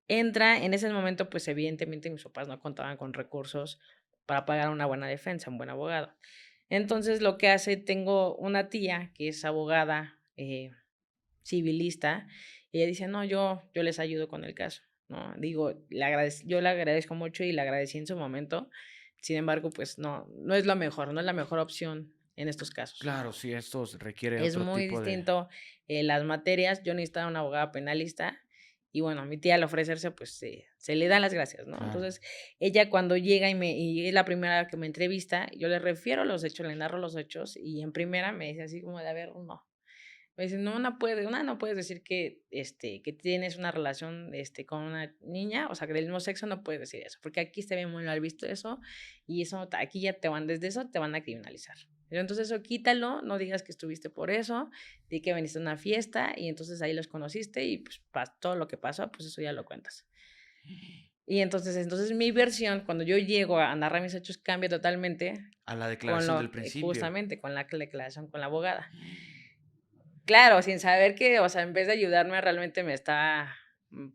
entra, en ese momento, pues evidentemente mis papás no contaban con recursos para pagar una buena defensa, un buen abogado. Entonces lo que hace, tengo una tía que es abogada, civilista, y ella dice: "No, yo les ayudo con el caso", ¿no? Digo, yo le agradezco mucho y le agradecí en su momento, sin embargo, pues no es lo mejor, no es la mejor opción en estos casos. Claro, sí, esto requiere Es otro muy tipo de... distinto, las materias. Yo necesitaba una abogada penalista y, bueno, mi tía al ofrecerse, pues, se le dan las gracias, ¿no? Claro. Entonces, ella cuando llega y es la primera que me entrevista, yo le refiero los hechos, le narro los hechos y en primera me dice así como de: "A ver, no". Me dice: "No, no puedes decir que tienes una relación, con una niña, o sea, que del mismo sexo, no puedes decir eso, porque aquí se ve muy mal visto eso, y eso aquí ya te van desde eso te van a criminalizar. Pero entonces eso quítalo, no digas que estuviste por eso, di que viniste a una fiesta y entonces ahí los conociste y, pues, todo lo que pasó, pues, eso ya lo cuentas". Y entonces mi versión, cuando yo llego a narrar mis hechos, cambia totalmente A la con declaración del lo principio. justamente, con la declaración con la abogada. Claro, sin saber que, o sea, en vez de ayudarme, realmente me está,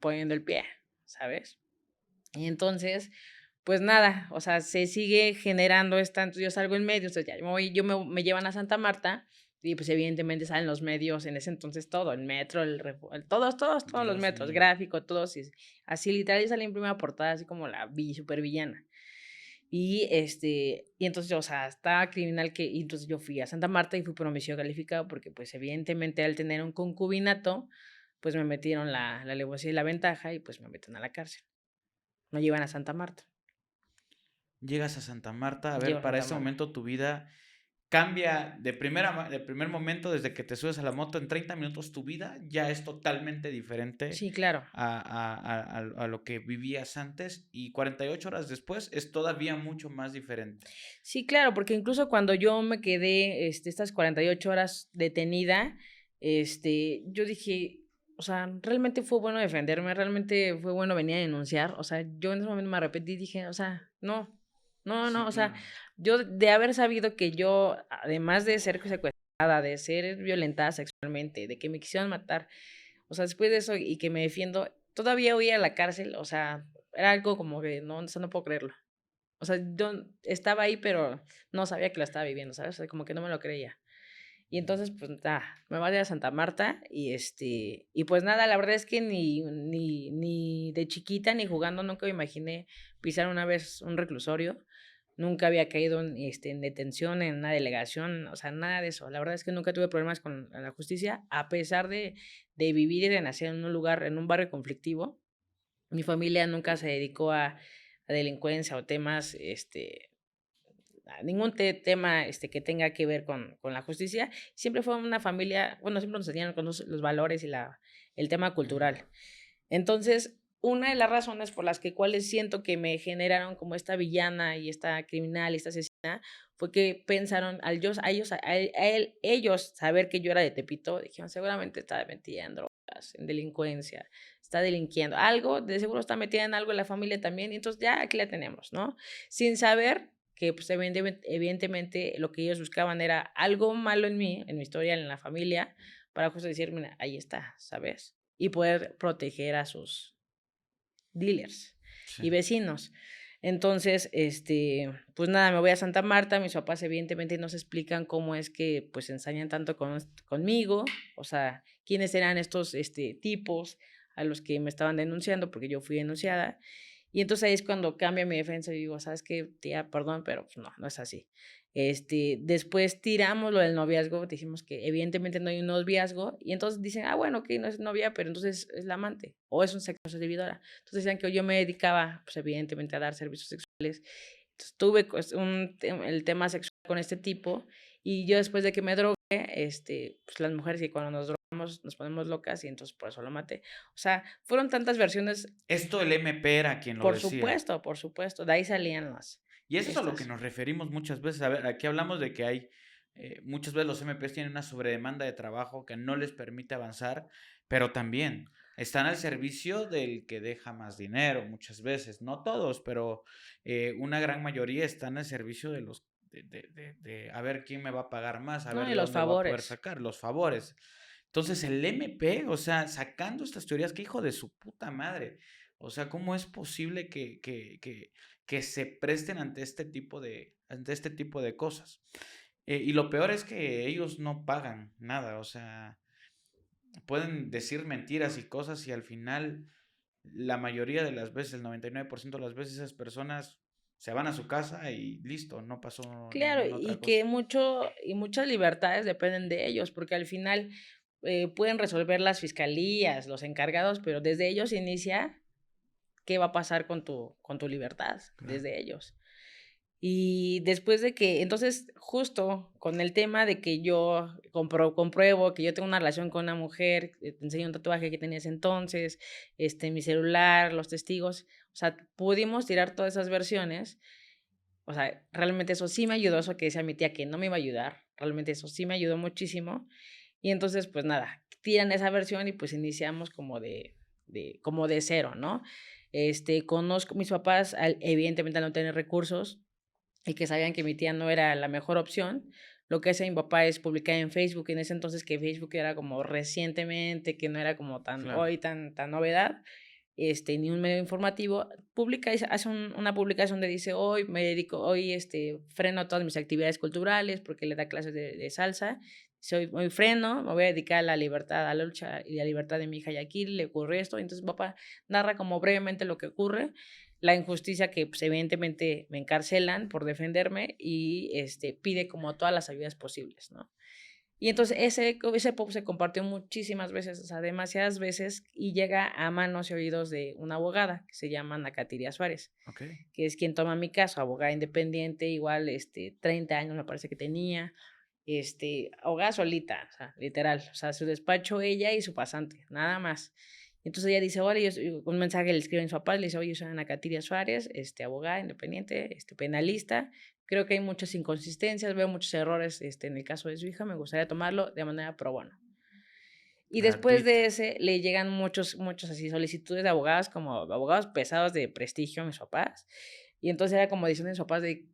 poniendo el pie, ¿sabes? Y entonces, pues nada, o sea, se sigue generando entonces yo salgo en medios, entonces ya me llevan a Santa Marta y, pues, evidentemente salen los medios, en ese entonces todo, el Metro, todos los Dios metros, mío. Gráfico, todos, y así literal, y salí en primera portada, así como la supervillana. Y entonces, o sea, estaba criminal y entonces yo fui a Santa Marta y fui por homicidio calificado porque, pues, evidentemente, al tener un concubinato, pues, me metieron la alevosía y la ventaja y, pues, me meten a la cárcel. Me llevan a Santa Marta. Llegas a Santa Marta, a Llego ver, a para Santa ese Marta. momento tu vida cambia de primer momento, desde que te subes a la moto, en 30 minutos tu vida ya es totalmente diferente Sí, claro. a lo que vivías antes, y 48 horas después es todavía mucho más diferente. Sí, claro, porque incluso cuando yo me quedé, estas 48 horas detenida, yo dije, o sea, realmente fue bueno defenderme, realmente fue bueno venir a denunciar, o sea, yo en ese momento me arrepentí y dije, o sea, no, no, no, Sí, o sea, claro. yo de haber sabido que yo, además de ser secuestrada, de ser violentada sexualmente, de que me quisieron matar, o sea, después de eso y que me defiendo, todavía voy a la cárcel, o sea, era algo como que no, o sea, no puedo creerlo. O sea, yo estaba ahí, pero no sabía que lo estaba viviendo, ¿sabes? O sea, como que no me lo creía. Y entonces, pues, me voy a ir a Santa Marta y pues nada, la verdad es que ni de chiquita, ni jugando, nunca me imaginé pisar una vez un reclusorio. Nunca había caído en detención, en una delegación, o sea, nada de eso. La verdad es que nunca tuve problemas con la justicia, a pesar de vivir y de nacer en un lugar, en un barrio conflictivo. Mi familia nunca se dedicó a delincuencia o temas, a ningún tema que tenga que ver con la justicia. Siempre fue una familia, bueno, siempre nos enseñaron con los valores y el tema cultural. Entonces, una de las razones por las cuales siento que me generaron como esta villana y esta criminal y esta asesina fue que pensaron, ellos saber que yo era de Tepito, dijeron, seguramente está metida en drogas, en delincuencia, está delinquiendo, algo, de seguro está metida en algo en la familia también, y entonces ya aquí la tenemos, ¿no? Sin saber que pues evidentemente lo que ellos buscaban era algo malo en mí, en mi historia, en la familia, para justo decir, mira, ahí está, ¿sabes? Y poder proteger a sus dealers y Sí. vecinos. Entonces, pues nada, me voy a Santa Marta, mis papás evidentemente no se explican cómo es que pues se ensañan tanto conmigo, o sea, quiénes eran estos tipos a los que me estaban denunciando, porque yo fui denunciada, y entonces ahí es cuando cambia mi defensa y digo, ¿sabes qué, tía? Perdón, pero pues no es así. Después tiramos lo del noviazgo, dijimos que evidentemente no hay un noviazgo, y entonces dicen, bueno, ok, no es novia, pero entonces es la amante, o es un sexo servidora. Entonces decían que yo me dedicaba, pues evidentemente, a dar servicios sexuales. Entonces tuve el tema sexual con este tipo, y yo después de que me drogué, pues las mujeres que cuando nos drogamos nos ponemos locas, y entonces por eso lo maté. O sea, fueron tantas versiones, Esto el MP era quien lo decía. por supuesto, de ahí salían Y eso es a lo que estas. nos referimos muchas veces. A ver, aquí hablamos de que hay, muchas veces los MPs tienen una sobredemanda de trabajo que no les permite avanzar, pero también están al servicio del que deja más dinero, muchas veces, no todos, pero una gran mayoría están al servicio de los, de a ver quién me va a pagar más, a No, ver y de los dónde voy a poder favores. sacar los favores. Entonces el MP, o sea, sacando estas teorías, que hijo de su puta madre. O sea, ¿cómo es posible que se presten ante este tipo de cosas? Y lo peor es que ellos no pagan nada, o sea, pueden decir mentiras y cosas y al final, la mayoría de las veces, el 99% de las veces, esas personas se van a su casa y listo, no pasó Claro, ninguna otra y cosa. que muchas libertades dependen de ellos, porque al final pueden resolver las fiscalías, los encargados, pero desde ellos inicia qué va a pasar con tu libertad, Claro. desde ellos. Y después de que, entonces, justo con el tema de que yo compruebo que yo tengo una relación con una mujer, te enseño un tatuaje que tenías entonces, mi celular, los testigos, o sea, pudimos tirar todas esas versiones. O sea, realmente eso sí me ayudó, eso que decía mi tía que no me iba a ayudar, realmente eso sí me ayudó muchísimo. Y entonces, pues nada, tiran esa versión y pues iniciamos como de cero, ¿no? Conozco mis papás, evidentemente al no tener recursos y que sabían que mi tía no era la mejor opción, lo que hace mi papá es publicar en Facebook, en ese entonces que Facebook era como recientemente, que no era como tan Claro. hoy, tan novedad, ni un medio informativo, publica, hace una publicación donde dice, hoy freno todas mis actividades culturales porque le da clases de salsa, hoy freno, me voy a dedicar a la libertad, a la lucha y a la libertad de mi hija Yakir, le ocurre esto, entonces mi papá narra como brevemente lo que ocurre, la injusticia que pues, evidentemente me encarcelan por defenderme y pide como todas las ayudas posibles, ¿no? Y entonces ese pop se compartió muchísimas veces, o sea, demasiadas veces, y llega a manos y oídos de una abogada que se llama Ana Katiria Suárez, Ok. que es quien toma mi caso, abogada independiente, igual 30 años me parece que tenía, abogada solita, o sea, literal, o sea, su despacho ella y su pasante, nada más. Entonces ella dice, hola, un mensaje le escribe a mis papás, le dice, oye, yo soy Ana Katiria Suárez, abogada independiente, penalista, creo que hay muchas inconsistencias, veo muchos errores en el caso de su hija, me gustaría tomarlo de manera pro bono. Y después Gratuita. de ese le llegan muchos así solicitudes de abogados, como abogados pesados de prestigio a mis papás. Y entonces era como diciendo mis papás de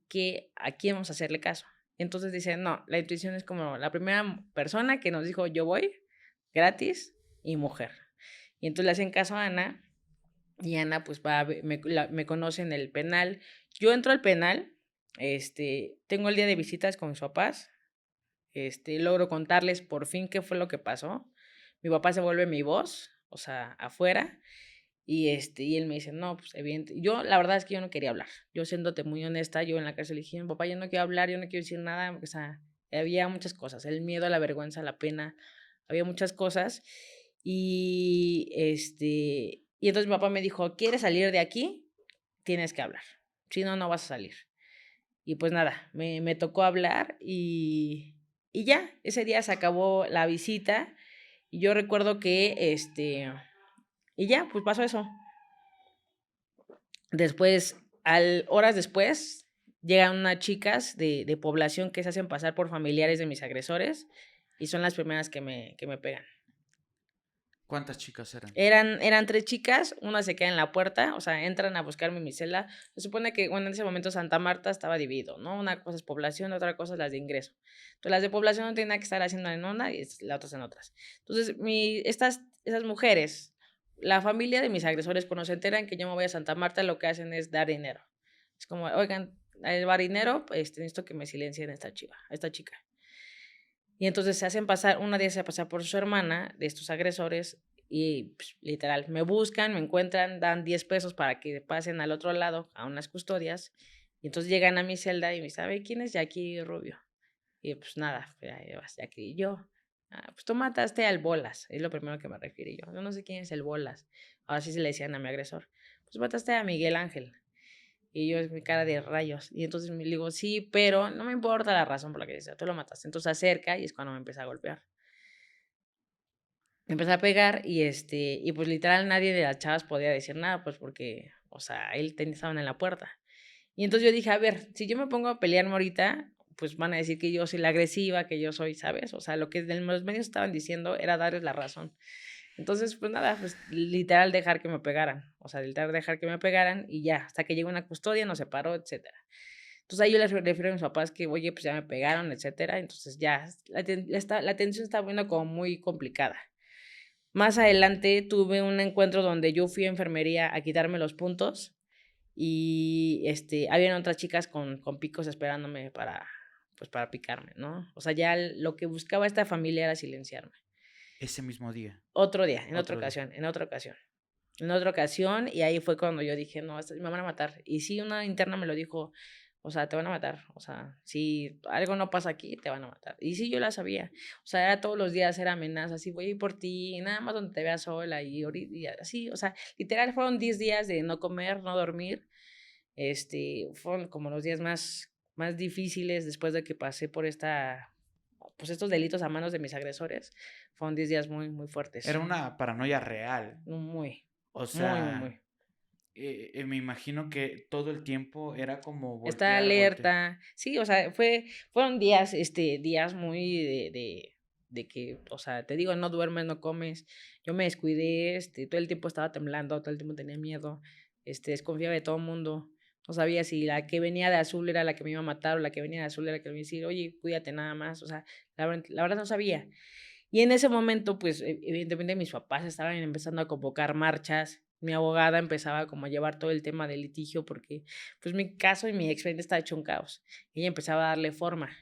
a quién vamos a hacerle caso. Entonces dicen, no, la intuición es como la primera persona que nos dijo yo voy, gratis y mujer. Y entonces le hacen caso a Ana y Ana pues me conoce en el penal. Yo entro al penal, tengo el día de visitas con mis papás, logro contarles por fin qué fue lo que pasó. Mi papá se vuelve mi voz, o sea, afuera, y él me dice, no, pues evidente. Yo, la verdad es que yo no quería hablar. Yo, siéndote muy honesta, yo en la cárcel dije, papá, yo no quiero hablar, yo no quiero decir nada, o sea, había muchas cosas, el miedo, la vergüenza, la pena, había muchas cosas. Y entonces mi papá me dijo, ¿quieres salir de aquí? Tienes que hablar, si no, no vas a salir. Y pues nada, me tocó hablar y ya, ese día se acabó la visita y yo recuerdo que, y ya, pues pasó eso. Después, horas después, llegan unas chicas de población que se hacen pasar por familiares de mis agresores y son las primeras que me pegan. ¿Cuántas chicas eran? Eran 3 chicas, una se queda en la puerta, o sea, entran a buscarme en mi celda. Se supone que, bueno, en ese momento Santa Marta estaba dividido, ¿no? Una cosa es población, otra cosa es las de ingreso. Entonces, las de población no tienen nada que estar haciendo en una y las otras en otras. Entonces, esas mujeres, la familia de mis agresores, cuando se enteran que yo me voy a Santa Marta, lo que hacen es dar dinero. Es como, oigan, el bar dinero, necesito que me silencien a esta chica. Y entonces se hacen pasar, una de ellas se hace pasar por su hermana de estos agresores y pues, literal, me buscan, me encuentran, dan 10 pesos para que pasen al otro lado a unas custodias y entonces llegan a mi celda y me dicen, ¿sabe quién es Jackie Rubio? Y pues nada, ahí vas, Jackie. Y yo, pues tú mataste al Bolas, es lo primero que me refiero yo no sé quién es el Bolas, ahora sí se le decían a mi agresor, pues mataste a Miguel Ángel. Y yo, es mi cara de rayos. Y entonces me digo, sí, pero no me importa la razón por la que dice, tú lo mataste. Entonces acerca y es cuando me empieza a golpear. Me empezó a pegar y pues literal nadie de las chavas podía decir nada, pues porque, o sea, estaban en la puerta. Y entonces yo dije, a ver, si yo me pongo a pelearme ahorita, pues van a decir que yo soy la agresiva, que yo soy, ¿sabes? O sea, lo que los medios estaban diciendo era darles la razón. Entonces, pues nada, pues literal dejar que me pegaran, o sea, literal dejar que me pegaran y ya, hasta que llegó una custodia, nos separó, etcétera. Entonces ahí yo les refiero a mis papás que, oye, pues ya me pegaron, etcétera. Entonces ya, la tensión estaba viendo como muy complicada. Más adelante tuve un encuentro donde yo fui a enfermería a quitarme los puntos y habían otras chicas con picos esperándome pues para picarme, ¿no? O sea, ya lo que buscaba esta familia era silenciarme. Ese mismo día. Otro día, en otra Otro día. ocasión, en otra ocasión. En otra ocasión, y ahí fue cuando yo dije, no, me van a matar. Y sí, una interna me lo dijo, o sea, te van a matar. O sea, si algo no pasa aquí, te van a matar. Y sí, yo la sabía. O sea, era todos los días, era amenazas, y voy a ir por ti, nada más donde te veas sola, y así. O sea, literal fueron 10 días de no comer, no dormir. Fueron como los días más difíciles después de que pasé por pues estos delitos a manos de mis agresores. Fueron 10 días muy, muy fuertes. Era una paranoia real. Muy, O sea, muy, muy, muy. Me imagino que todo el tiempo era como Está voltear. alerta. Sí, o sea, fueron días, días muy de que, o sea, te digo, no duermes, no comes. Yo me descuidé, todo el tiempo estaba temblando, todo el tiempo tenía miedo, desconfiaba de todo el mundo. No sabía si la que venía de azul era la que me iba a matar o la que venía de azul era la que me iba a decir, oye, cuídate nada más. O sea, la verdad no sabía. Y en ese momento, pues, evidentemente mis papás estaban empezando a convocar marchas, mi abogada empezaba como a llevar todo el tema del litigio porque, pues, mi caso y mi expediente estaba hecho un caos. Ella empezaba a darle forma.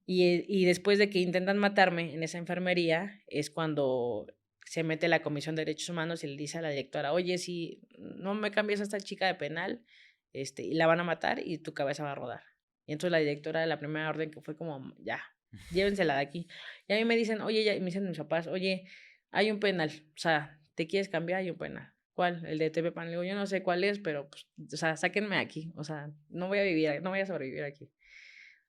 Y después de que intentan matarme en esa enfermería, es cuando se mete la Comisión de Derechos Humanos y le dice a la directora, oye, si no me cambias a esta chica de penal, y la van a matar y tu cabeza va a rodar. Y entonces la directora de la primera orden que fue como, ya, llévensela de aquí. Y a mí me dicen, oye, y me dicen mis papás, oye, hay un penal, o sea, ¿te quieres cambiar? Hay un penal. ¿Cuál? El de Tepepan. Le digo, yo no sé cuál es, pero, pues, o sea, sáquenme aquí, o sea, no voy a sobrevivir aquí.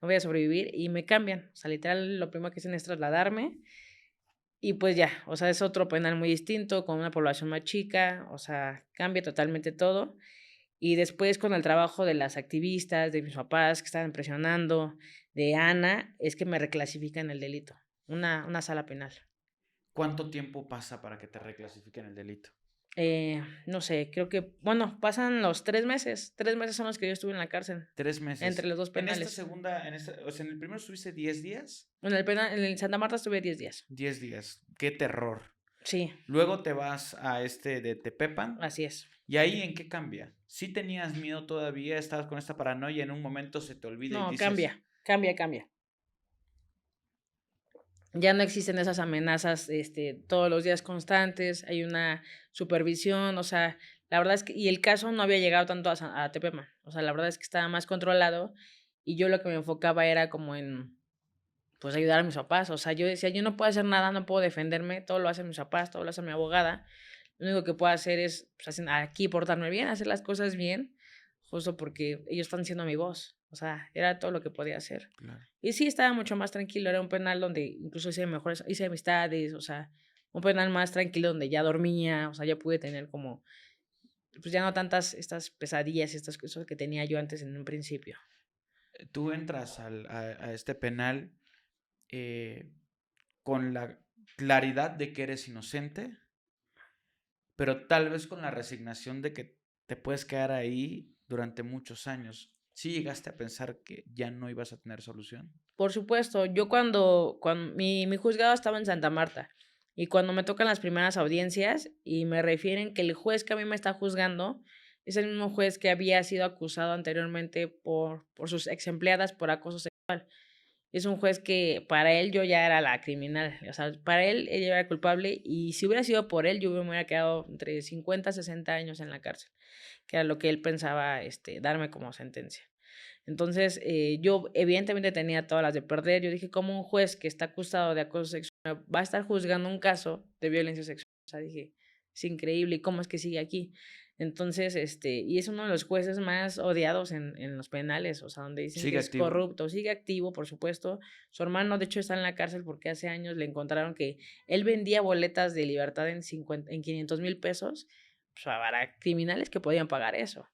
No voy a sobrevivir y me cambian. O sea, literal, lo primero que hacen es trasladarme y pues ya, o sea, es otro penal muy distinto, con una población más chica, o sea, cambia totalmente todo. Y después con el trabajo de las activistas, de mis papás que estaban presionando, de Ana, es que me reclasifican el delito, una sala penal. ¿Cuánto tiempo pasa para que te reclasifiquen el delito? No sé, creo que, bueno, pasan los 3 meses. 3 meses son los que yo estuve en la cárcel. 3 meses. Entre los dos En esta penales. segunda, o sea, en el primero estuviste 10 días. En el penal, en el Santa Marta estuve 10 días. 10 días. Qué terror. Sí. Luego te vas a de Tepepan. Así es. ¿Y ahí en qué cambia? ¿Sí tenías miedo todavía? ¿Estabas con esta paranoia? En un momento se te olvida y No, dices... cambia. Ya no existen esas amenazas todos los días constantes, hay una supervisión, o sea, la verdad es que, y el caso no había llegado tanto a Tepeman, o sea, la verdad es que estaba más controlado y yo lo que me enfocaba era como en, pues, ayudar a mis papás, o sea, yo decía, yo no puedo hacer nada, no puedo defenderme, todo lo hacen mis papás, todo lo hace mi abogada, lo único que puedo hacer es, pues, aquí portarme bien, hacer las cosas bien, justo porque ellos están siendo mi voz, o sea, era todo lo que podía hacer. Claro. Y sí, estaba mucho más tranquilo, era un penal donde incluso hice amistades, o sea, un penal más tranquilo donde ya dormía, o sea, ya pude tener como, pues ya no tantas estas pesadillas y estas cosas que tenía yo antes en un principio. Tú entras a este penal eh, con la claridad de que eres inocente, pero tal vez con la resignación de que te puedes quedar ahí durante muchos años. ¿Sí llegaste a pensar que ya no ibas a tener solución? Por supuesto, yo cuando mi juzgado estaba en Santa Marta y cuando me tocan las primeras audiencias y me refieren que el juez que a mí me está juzgando es el mismo juez que había sido acusado anteriormente por sus ex empleadas por acoso sexual. Es un juez que para él yo ya era la criminal, o sea, para él ella era culpable y si hubiera sido por él yo me hubiera quedado entre 50 y 60 años en la cárcel, que era lo que él pensaba darme como sentencia. Entonces, yo evidentemente tenía todas las de perder. Yo dije, ¿cómo un juez que está acusado de acoso sexual va a estar juzgando un caso de violencia sexual? O sea, dije, es increíble, ¿y cómo es que sigue aquí? Entonces, y es uno de los jueces más odiados en los penales, o sea, donde dicen que ¿Sigue es activo? corrupto, sigue activo, por supuesto. Su hermano, de hecho, está en la cárcel porque hace años le encontraron que él vendía boletas de libertad en 500,000 pesos, pues, para criminales que podían pagar eso.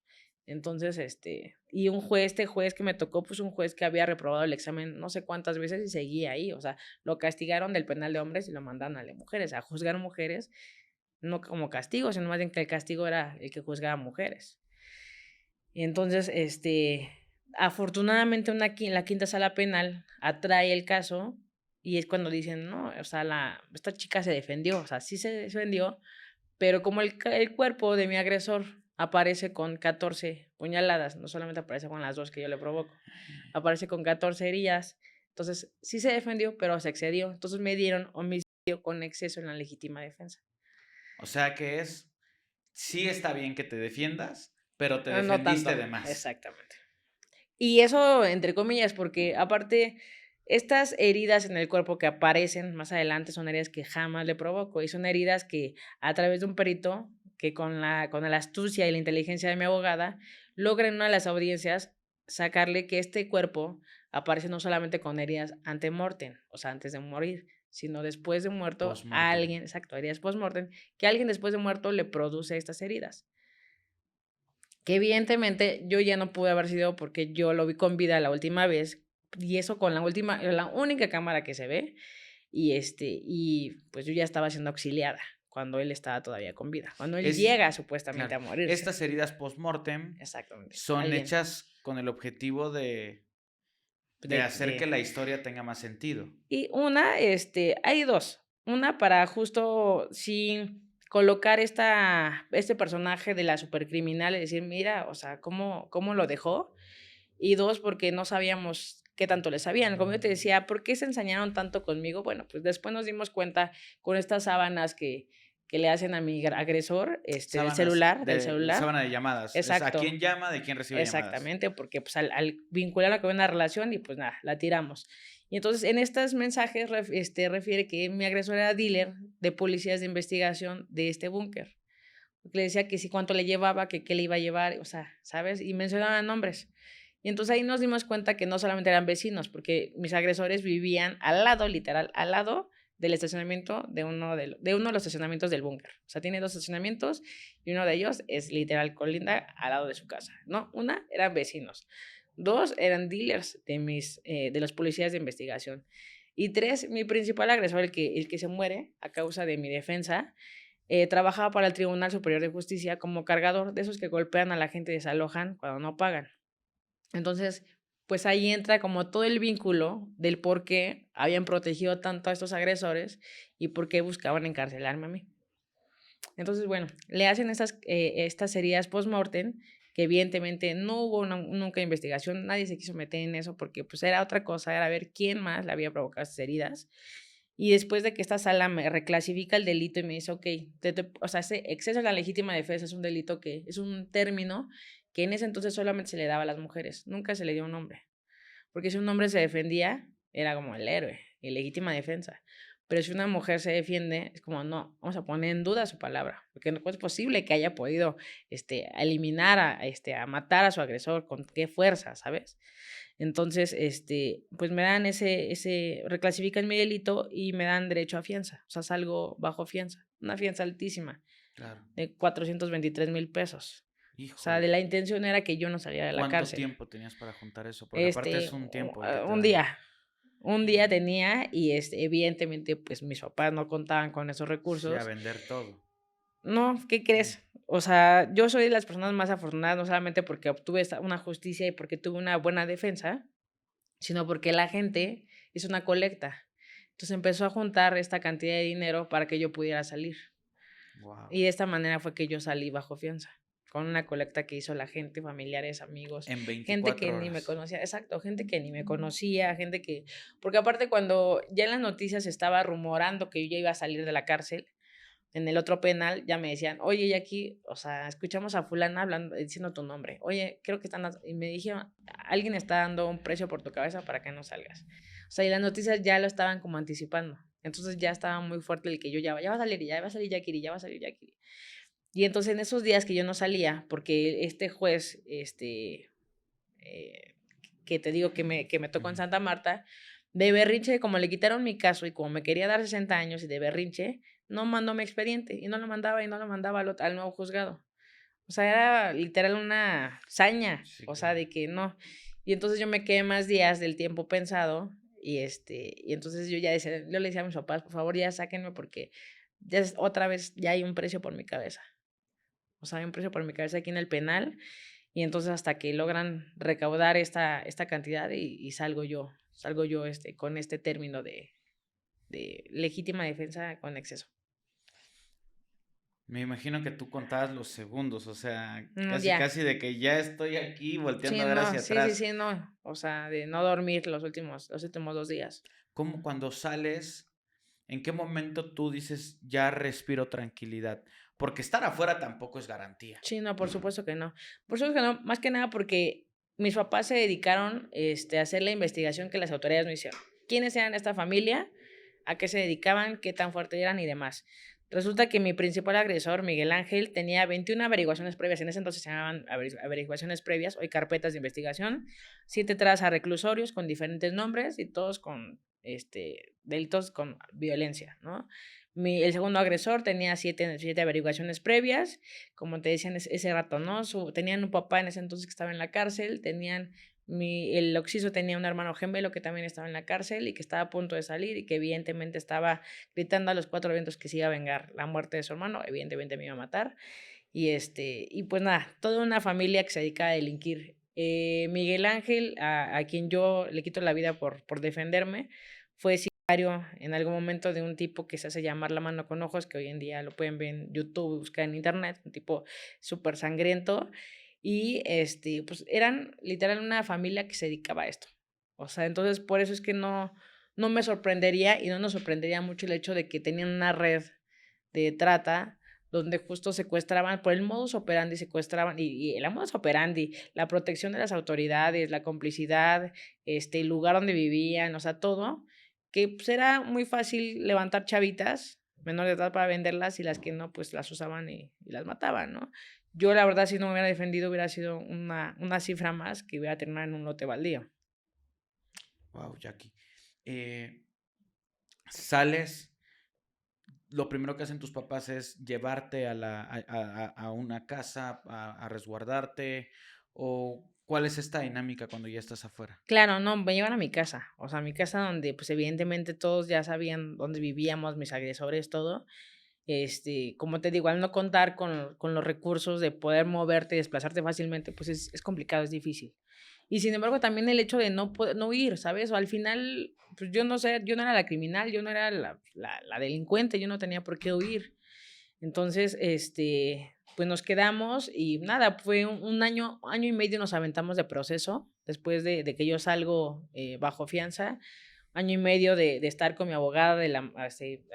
Entonces, y este juez que me tocó, pues un juez que había reprobado el examen no sé cuántas veces y seguía ahí, o sea, lo castigaron del penal de hombres y lo mandaron al de mujeres, a juzgar mujeres, no como castigo, sino más bien que el castigo era el que juzgaba mujeres. Y entonces, afortunadamente la quinta sala penal atrae el caso y es cuando dicen, no, o sea, esta chica se defendió, o sea, sí se defendió, pero como el cuerpo de mi agresor aparece con 14 puñaladas, no solamente aparece con las 2 que yo le provoco, aparece con 14 heridas, entonces sí se defendió, pero se excedió, entonces me dieron homicidio con exceso en la legítima defensa. O sea que sí está bien que te defiendas, pero te No defendiste tanto, de más. exactamente. Y eso entre comillas, porque aparte estas heridas en el cuerpo que aparecen más adelante son heridas que jamás le provoco y son heridas que a través de un perito que con la astucia y la inteligencia de mi abogada logra en una de las audiencias sacarle que este cuerpo aparece no solamente con heridas ante-mortem, o sea, antes de morir, sino después de muerto a Post-mortem. alguien, exacto, heridas post-mortem, que alguien después de muerto le produce estas heridas. Que evidentemente yo ya no pude haber sido porque yo lo vi con vida la última vez y eso con la única cámara que se ve y pues yo ya estaba siendo auxiliada cuando él estaba todavía con vida, cuando él Es, llega supuestamente claro, a morirse. estas heridas post-mortem Exactamente. son Alguien hechas con el objetivo de hacer que la historia tenga más sentido. Y hay dos. Una para justo sí colocar este personaje de la supercriminal y decir, mira, o sea, cómo lo dejó. Y dos, porque no sabíamos qué tanto le sabían. Como yo te decía, ¿por qué se ensañaron tanto conmigo? Bueno, pues después nos dimos cuenta con estas sábanas que le hacen a mi agresor, del celular. Sábana de llamadas. Es a Exacto. quién llama, de quién recibe llamadas. Exactamente, porque pues al vincularla con una relación y pues nada, la tiramos. Y entonces en estos mensajes refiere que mi agresor era dealer de policías de investigación de este búnker. Porque le decía que sí, cuánto le llevaba, que qué le iba a llevar, o sea, ¿sabes? Y mencionaban nombres. Y entonces ahí nos dimos cuenta que no solamente eran vecinos, porque mis agresores vivían al lado, literal, al lado del estacionamiento de uno de los estacionamientos del búnker. O sea, tiene 2 estacionamientos y uno de ellos es literal colinda al lado de su casa, ¿no? Una, eran vecinos. 2, eran dealers de los policías de investigación. Y 3, mi principal agresor, el que se muere a causa de mi defensa, trabajaba para el Tribunal Superior de Justicia como cargador de esos que golpean a la gente y desalojan cuando no pagan. Entonces, pues ahí entra como todo el vínculo del por qué habían protegido tanto a estos agresores y por qué buscaban encarcelarme a mí. Entonces, bueno, le hacen estas heridas post-mortem, que evidentemente no hubo nunca investigación, nadie se quiso meter en eso porque pues era otra cosa, era ver quién más le había provocado estas heridas. Y después de que esta sala me reclasifica el delito y me dice, ok, o sea, ese exceso a la legítima defensa es un delito que es un término que en ese entonces solamente se le daba a las mujeres, nunca se le dio a un hombre. Porque si un hombre se defendía, era como el héroe, y legítima defensa. Pero si una mujer se defiende, es como, no, vamos a poner en duda su palabra, porque no es posible que haya podido eliminar, a matar a su agresor, con qué fuerza, ¿sabes? Entonces, pues me dan reclasifican mi delito y me dan derecho a fianza, o sea, salgo bajo fianza, una fianza altísima, Claro. de 423,000 pesos. O sea, Híjole. de la intención era que yo no saliera de la ¿Cuánto cárcel. tiempo tenías para juntar eso? Porque aparte es un tiempo el que te Un dan. día. Un día tenía y evidentemente pues mis papás no contaban con esos Sí, a recursos. vender todo. No, ¿qué crees? O sea, yo soy de las personas más afortunadas, no solamente porque obtuve una justicia y porque tuve una buena defensa, sino porque la gente hizo una colecta. Entonces empezó a juntar esta cantidad de dinero para que yo pudiera salir. Wow. Y de esta manera fue que yo salí bajo fianza, con una colecta que hizo la gente, familiares, amigos, En gente 24 que ni me horas. conocía, exacto, gente que ni me conocía, gente que, porque aparte cuando ya en las noticias estaba rumorando que yo ya iba a salir de la cárcel, en el otro penal ya me decían, oye, y aquí, o sea, escuchamos a fulana hablando, diciendo tu nombre, oye, creo que están, y me dijeron, alguien está dando un precio por tu cabeza para que no salgas. O sea, y las noticias ya lo estaban como anticipando. Entonces ya estaba muy fuerte el que yo ya va a salir, ya va a salir Yakiri, ya va a salir Yakiri. Y entonces en esos días que yo no salía, porque este juez, que te digo que me tocó en Santa Marta, de berrinche, como le quitaron mi caso y como me quería dar 60 años y de berrinche, no mandó mi expediente y no lo mandaba al nuevo juzgado. O sea, era literal una saña, Sí, o sea, claro. de que no. Y entonces yo me quedé más días del tiempo pensado y entonces yo ya decía, yo le decía a mis papás, por favor, ya sáquenme porque otra vez ya hay un precio por mi cabeza. O sea, hay un precio por mi cabeza aquí en el penal y entonces hasta que logran recaudar esta cantidad y salgo yo con este término de legítima defensa con exceso. Me imagino que tú contabas los segundos, o sea, No, casi ya. casi de que ya estoy aquí volteando Sí, a ver no, hacia atrás. sí, no. O sea, de no dormir los últimos 2 días. ¿Cómo cuando sales, en qué momento tú dices, ya respiro tranquilidad? Porque estar afuera tampoco es garantía. Sí, no, por supuesto que no. Por supuesto que no, más que nada porque mis papás se dedicaron a hacer la investigación que las autoridades no hicieron. ¿Quiénes eran esta familia? ¿A qué se dedicaban? ¿Qué tan fuertes eran? Y demás. Resulta que mi principal agresor, Miguel Ángel, tenía 21 averiguaciones previas. En ese entonces se llamaban averiguaciones previas, hoy carpetas de investigación, 7 traslados a reclusorios con diferentes nombres y todos con delitos con violencia, ¿no? El segundo agresor tenía 7 averiguaciones previas, como te decían ese rato, ¿no? Tenían un papá en ese entonces que estaba en la cárcel, el occiso tenía un hermano gemelo que también estaba en la cárcel y que estaba a punto de salir y que evidentemente estaba gritando a los 4 vientos que se iba a vengar la muerte de su hermano, evidentemente me iba a matar. Y pues nada, toda una familia que se dedica a delinquir. Miguel Ángel, a quien yo le quito la vida por defenderme, fue sicario en algún momento de un tipo que se hace llamar La Mano con Ojos, que hoy en día lo pueden ver en YouTube, buscar en internet, un tipo súper sangriento. Y pues eran literal una familia que se dedicaba a esto. O sea, entonces por eso es que no me sorprendería y no nos sorprendería mucho el hecho de que tenían una red de trata donde justo secuestraban, por el modus operandi secuestraban, y el modus operandi, la protección de las autoridades, la complicidad, el lugar donde vivían, o sea, todo, que pues era muy fácil levantar chavitas menores de edad para venderlas y las que no, pues las usaban y las mataban, ¿no? Yo la verdad si no me hubiera defendido hubiera sido una cifra más que hubiera terminado en un lote baldío. Wow, Jackie. Sales, lo primero que hacen tus papás es llevarte a una casa, a resguardarte, o ¿cuál es esta dinámica cuando ya estás afuera? Claro, no, me llevan a mi casa, o sea, a mi casa donde, pues, evidentemente todos ya sabían dónde vivíamos, mis agresores, todo. Como te digo, al no contar con los recursos de poder moverte y desplazarte fácilmente, pues, es complicado, es difícil. Y sin embargo, también el hecho de no huir, ¿sabes? O al final, pues, yo no sé, yo no era la criminal, yo no era la delincuente, yo no tenía por qué huir. Entonces, pues nos quedamos y nada, fue un año y medio nos aventamos de proceso después de que yo salgo bajo fianza. año y medio de estar con mi abogada,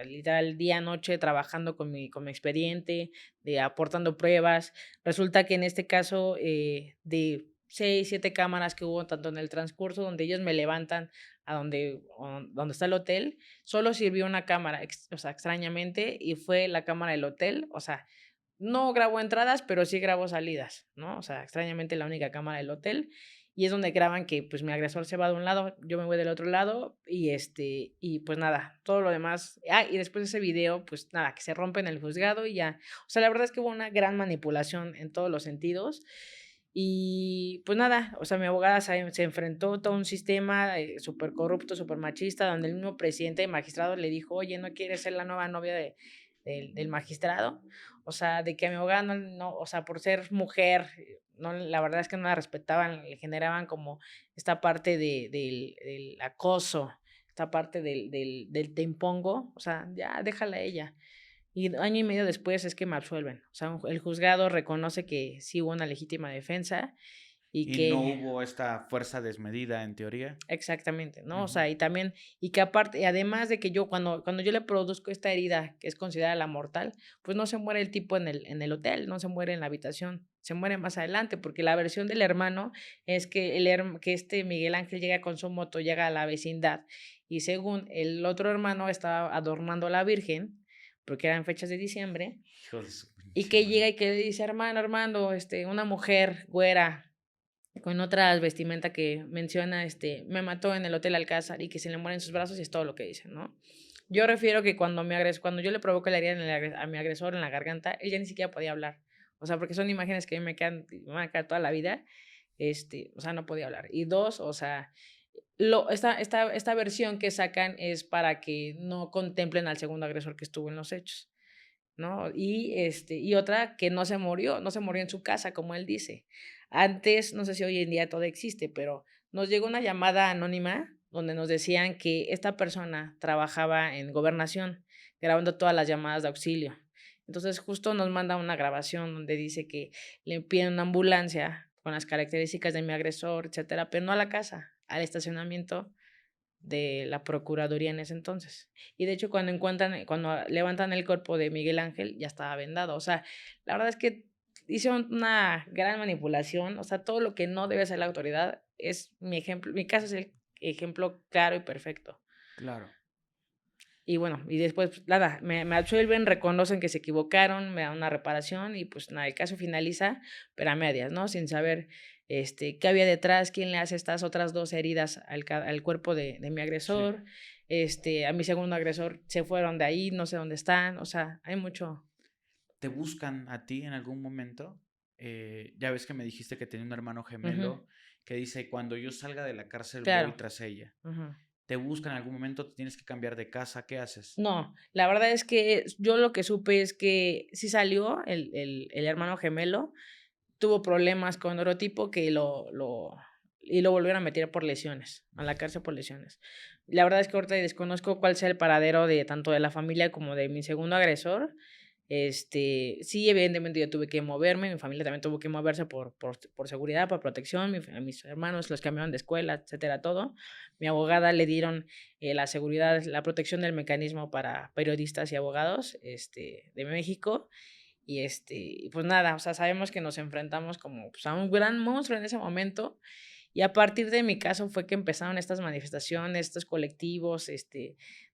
literal día, noche, trabajando con mi expediente, aportando pruebas. Resulta que en este caso, de 6, 7 cámaras que hubo tanto en el transcurso donde ellos me levantan a donde está el hotel, solo sirvió una cámara, o sea, extrañamente, y fue la cámara del hotel, o sea, no grabó entradas, pero sí grabó salidas, ¿no? O sea, extrañamente la única cámara del hotel, y es donde graban que, pues, mi agresor se va de un lado, yo me voy del otro lado, y pues nada, todo lo demás. Y después de ese video, pues nada, que se rompe en el juzgado y ya. O sea, la verdad es que hubo una gran manipulación en todos los sentidos. Y pues nada, o sea, mi abogada se enfrentó a todo un sistema súper corrupto, súper machista, donde el mismo presidente de magistrados le dijo, oye, ¿no quieres ser la nueva novia del magistrado? O sea, de que a mi abogada o sea, por ser mujer, no, la verdad es que no la respetaban, le generaban como esta parte del acoso, esta parte del te impongo, o sea, ya déjala a ella. Y año y medio después es que me absuelven. O sea, el juzgado reconoce que sí hubo una legítima defensa y Y no que hubo esta fuerza desmedida en teoría. exactamente, ¿no? O Ujú. sea, y también, y que aparte, y además de que yo cuando yo le produzco esta herida, que es considerada la mortal, pues no se muere el tipo en el hotel, no se muere en la habitación, se muere más adelante, porque la versión del hermano es que, que este Miguel Ángel llega con su moto, llega a la vecindad, y según el otro hermano estaba adornando a la Virgen, porque eran fechas de diciembre, Hijo de su y pinche que madre. llega y que le dice, hermano, Armando, una mujer güera, con otra vestimenta que menciona, me mató en el Hotel Alcázar y que se le muere en sus brazos y es todo lo que dice, ¿no? Yo refiero que cuando yo le provoco la herida a mi agresor en la garganta, él ya ni siquiera podía hablar. O sea, porque son imágenes que a mí me van a quedar toda la vida. O sea, no podía hablar. Y dos, o sea, esta versión que sacan es para que no contemplen al segundo agresor que estuvo en los hechos, ¿no? Y otra que no se murió en su casa, como él dice. Antes, no sé si hoy en día todo existe, pero nos llegó una llamada anónima donde nos decían que esta persona trabajaba en Gobernación, grabando todas las llamadas de auxilio. Entonces, justo nos manda una grabación donde dice que le piden una ambulancia con las características de mi agresor, etcétera, pero no a la casa, al estacionamiento de la Procuraduría en ese entonces. Y de hecho, cuando levantan el cuerpo de Miguel Ángel, ya estaba vendado. O sea, la verdad es que hicieron una gran manipulación. O sea, todo lo que no debe hacer la autoridad es mi ejemplo. Mi caso es el ejemplo claro y perfecto. Claro. Y bueno, y después, pues, nada, me absuelven, reconocen que se equivocaron, me dan una reparación y pues nada, el caso finaliza, pero a medias, ¿no? Sin saber qué había detrás, quién le hace estas otras 2 heridas al cuerpo de mi Sí. agresor. A mi segundo agresor se fueron de ahí, no sé dónde están, o sea, hay mucho. ¿Te buscan a ti en algún momento? Ya ves que me dijiste que tenía un hermano Ujú, gemelo que dice, cuando yo salga de la cárcel voy claro. tras ella. Ujú. ¿Te buscan en algún momento? ¿Te tienes que cambiar de casa? ¿Qué haces? No, la verdad es que yo lo que supe es que sí salió el hermano gemelo, tuvo problemas con neurotipo que lo volvieron a meter por lesiones, a la cárcel por lesiones. La verdad es que ahorita desconozco cuál sea el paradero de tanto de la familia como de mi segundo agresor. Sí, evidentemente yo tuve que moverme, mi familia también tuvo que moverse por seguridad, por protección, a mis hermanos los cambiaron de escuela, etcétera, todo. Mi abogada le dieron la seguridad, la protección del mecanismo para periodistas y abogados de México. Y pues nada, o sea, sabemos que nos enfrentamos como pues, a un gran monstruo en ese momento. Y a partir de mi caso fue que empezaron estas manifestaciones, estos colectivos,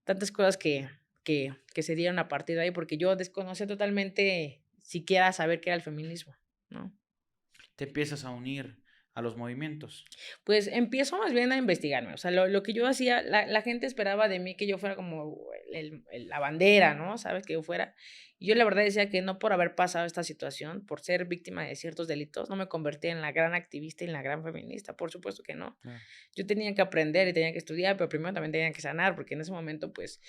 tantas cosas que se dieron a partir de ahí, porque yo desconocía totalmente siquiera saber qué era el feminismo, ¿no? ¿Te empiezas a unir a los movimientos? Pues empiezo más bien a investigarme, o sea, lo que yo hacía, la gente esperaba de mí que yo fuera como la bandera, ¿no? ¿Sabes? Que yo fuera. Y yo la verdad decía que no por haber pasado esta situación, por ser víctima de ciertos delitos, no me convertía en la gran activista y en la gran feminista, por supuesto que no. Claro. Yo tenía que aprender y tenía que estudiar, pero primero también tenía que sanar, porque en ese momento, pues,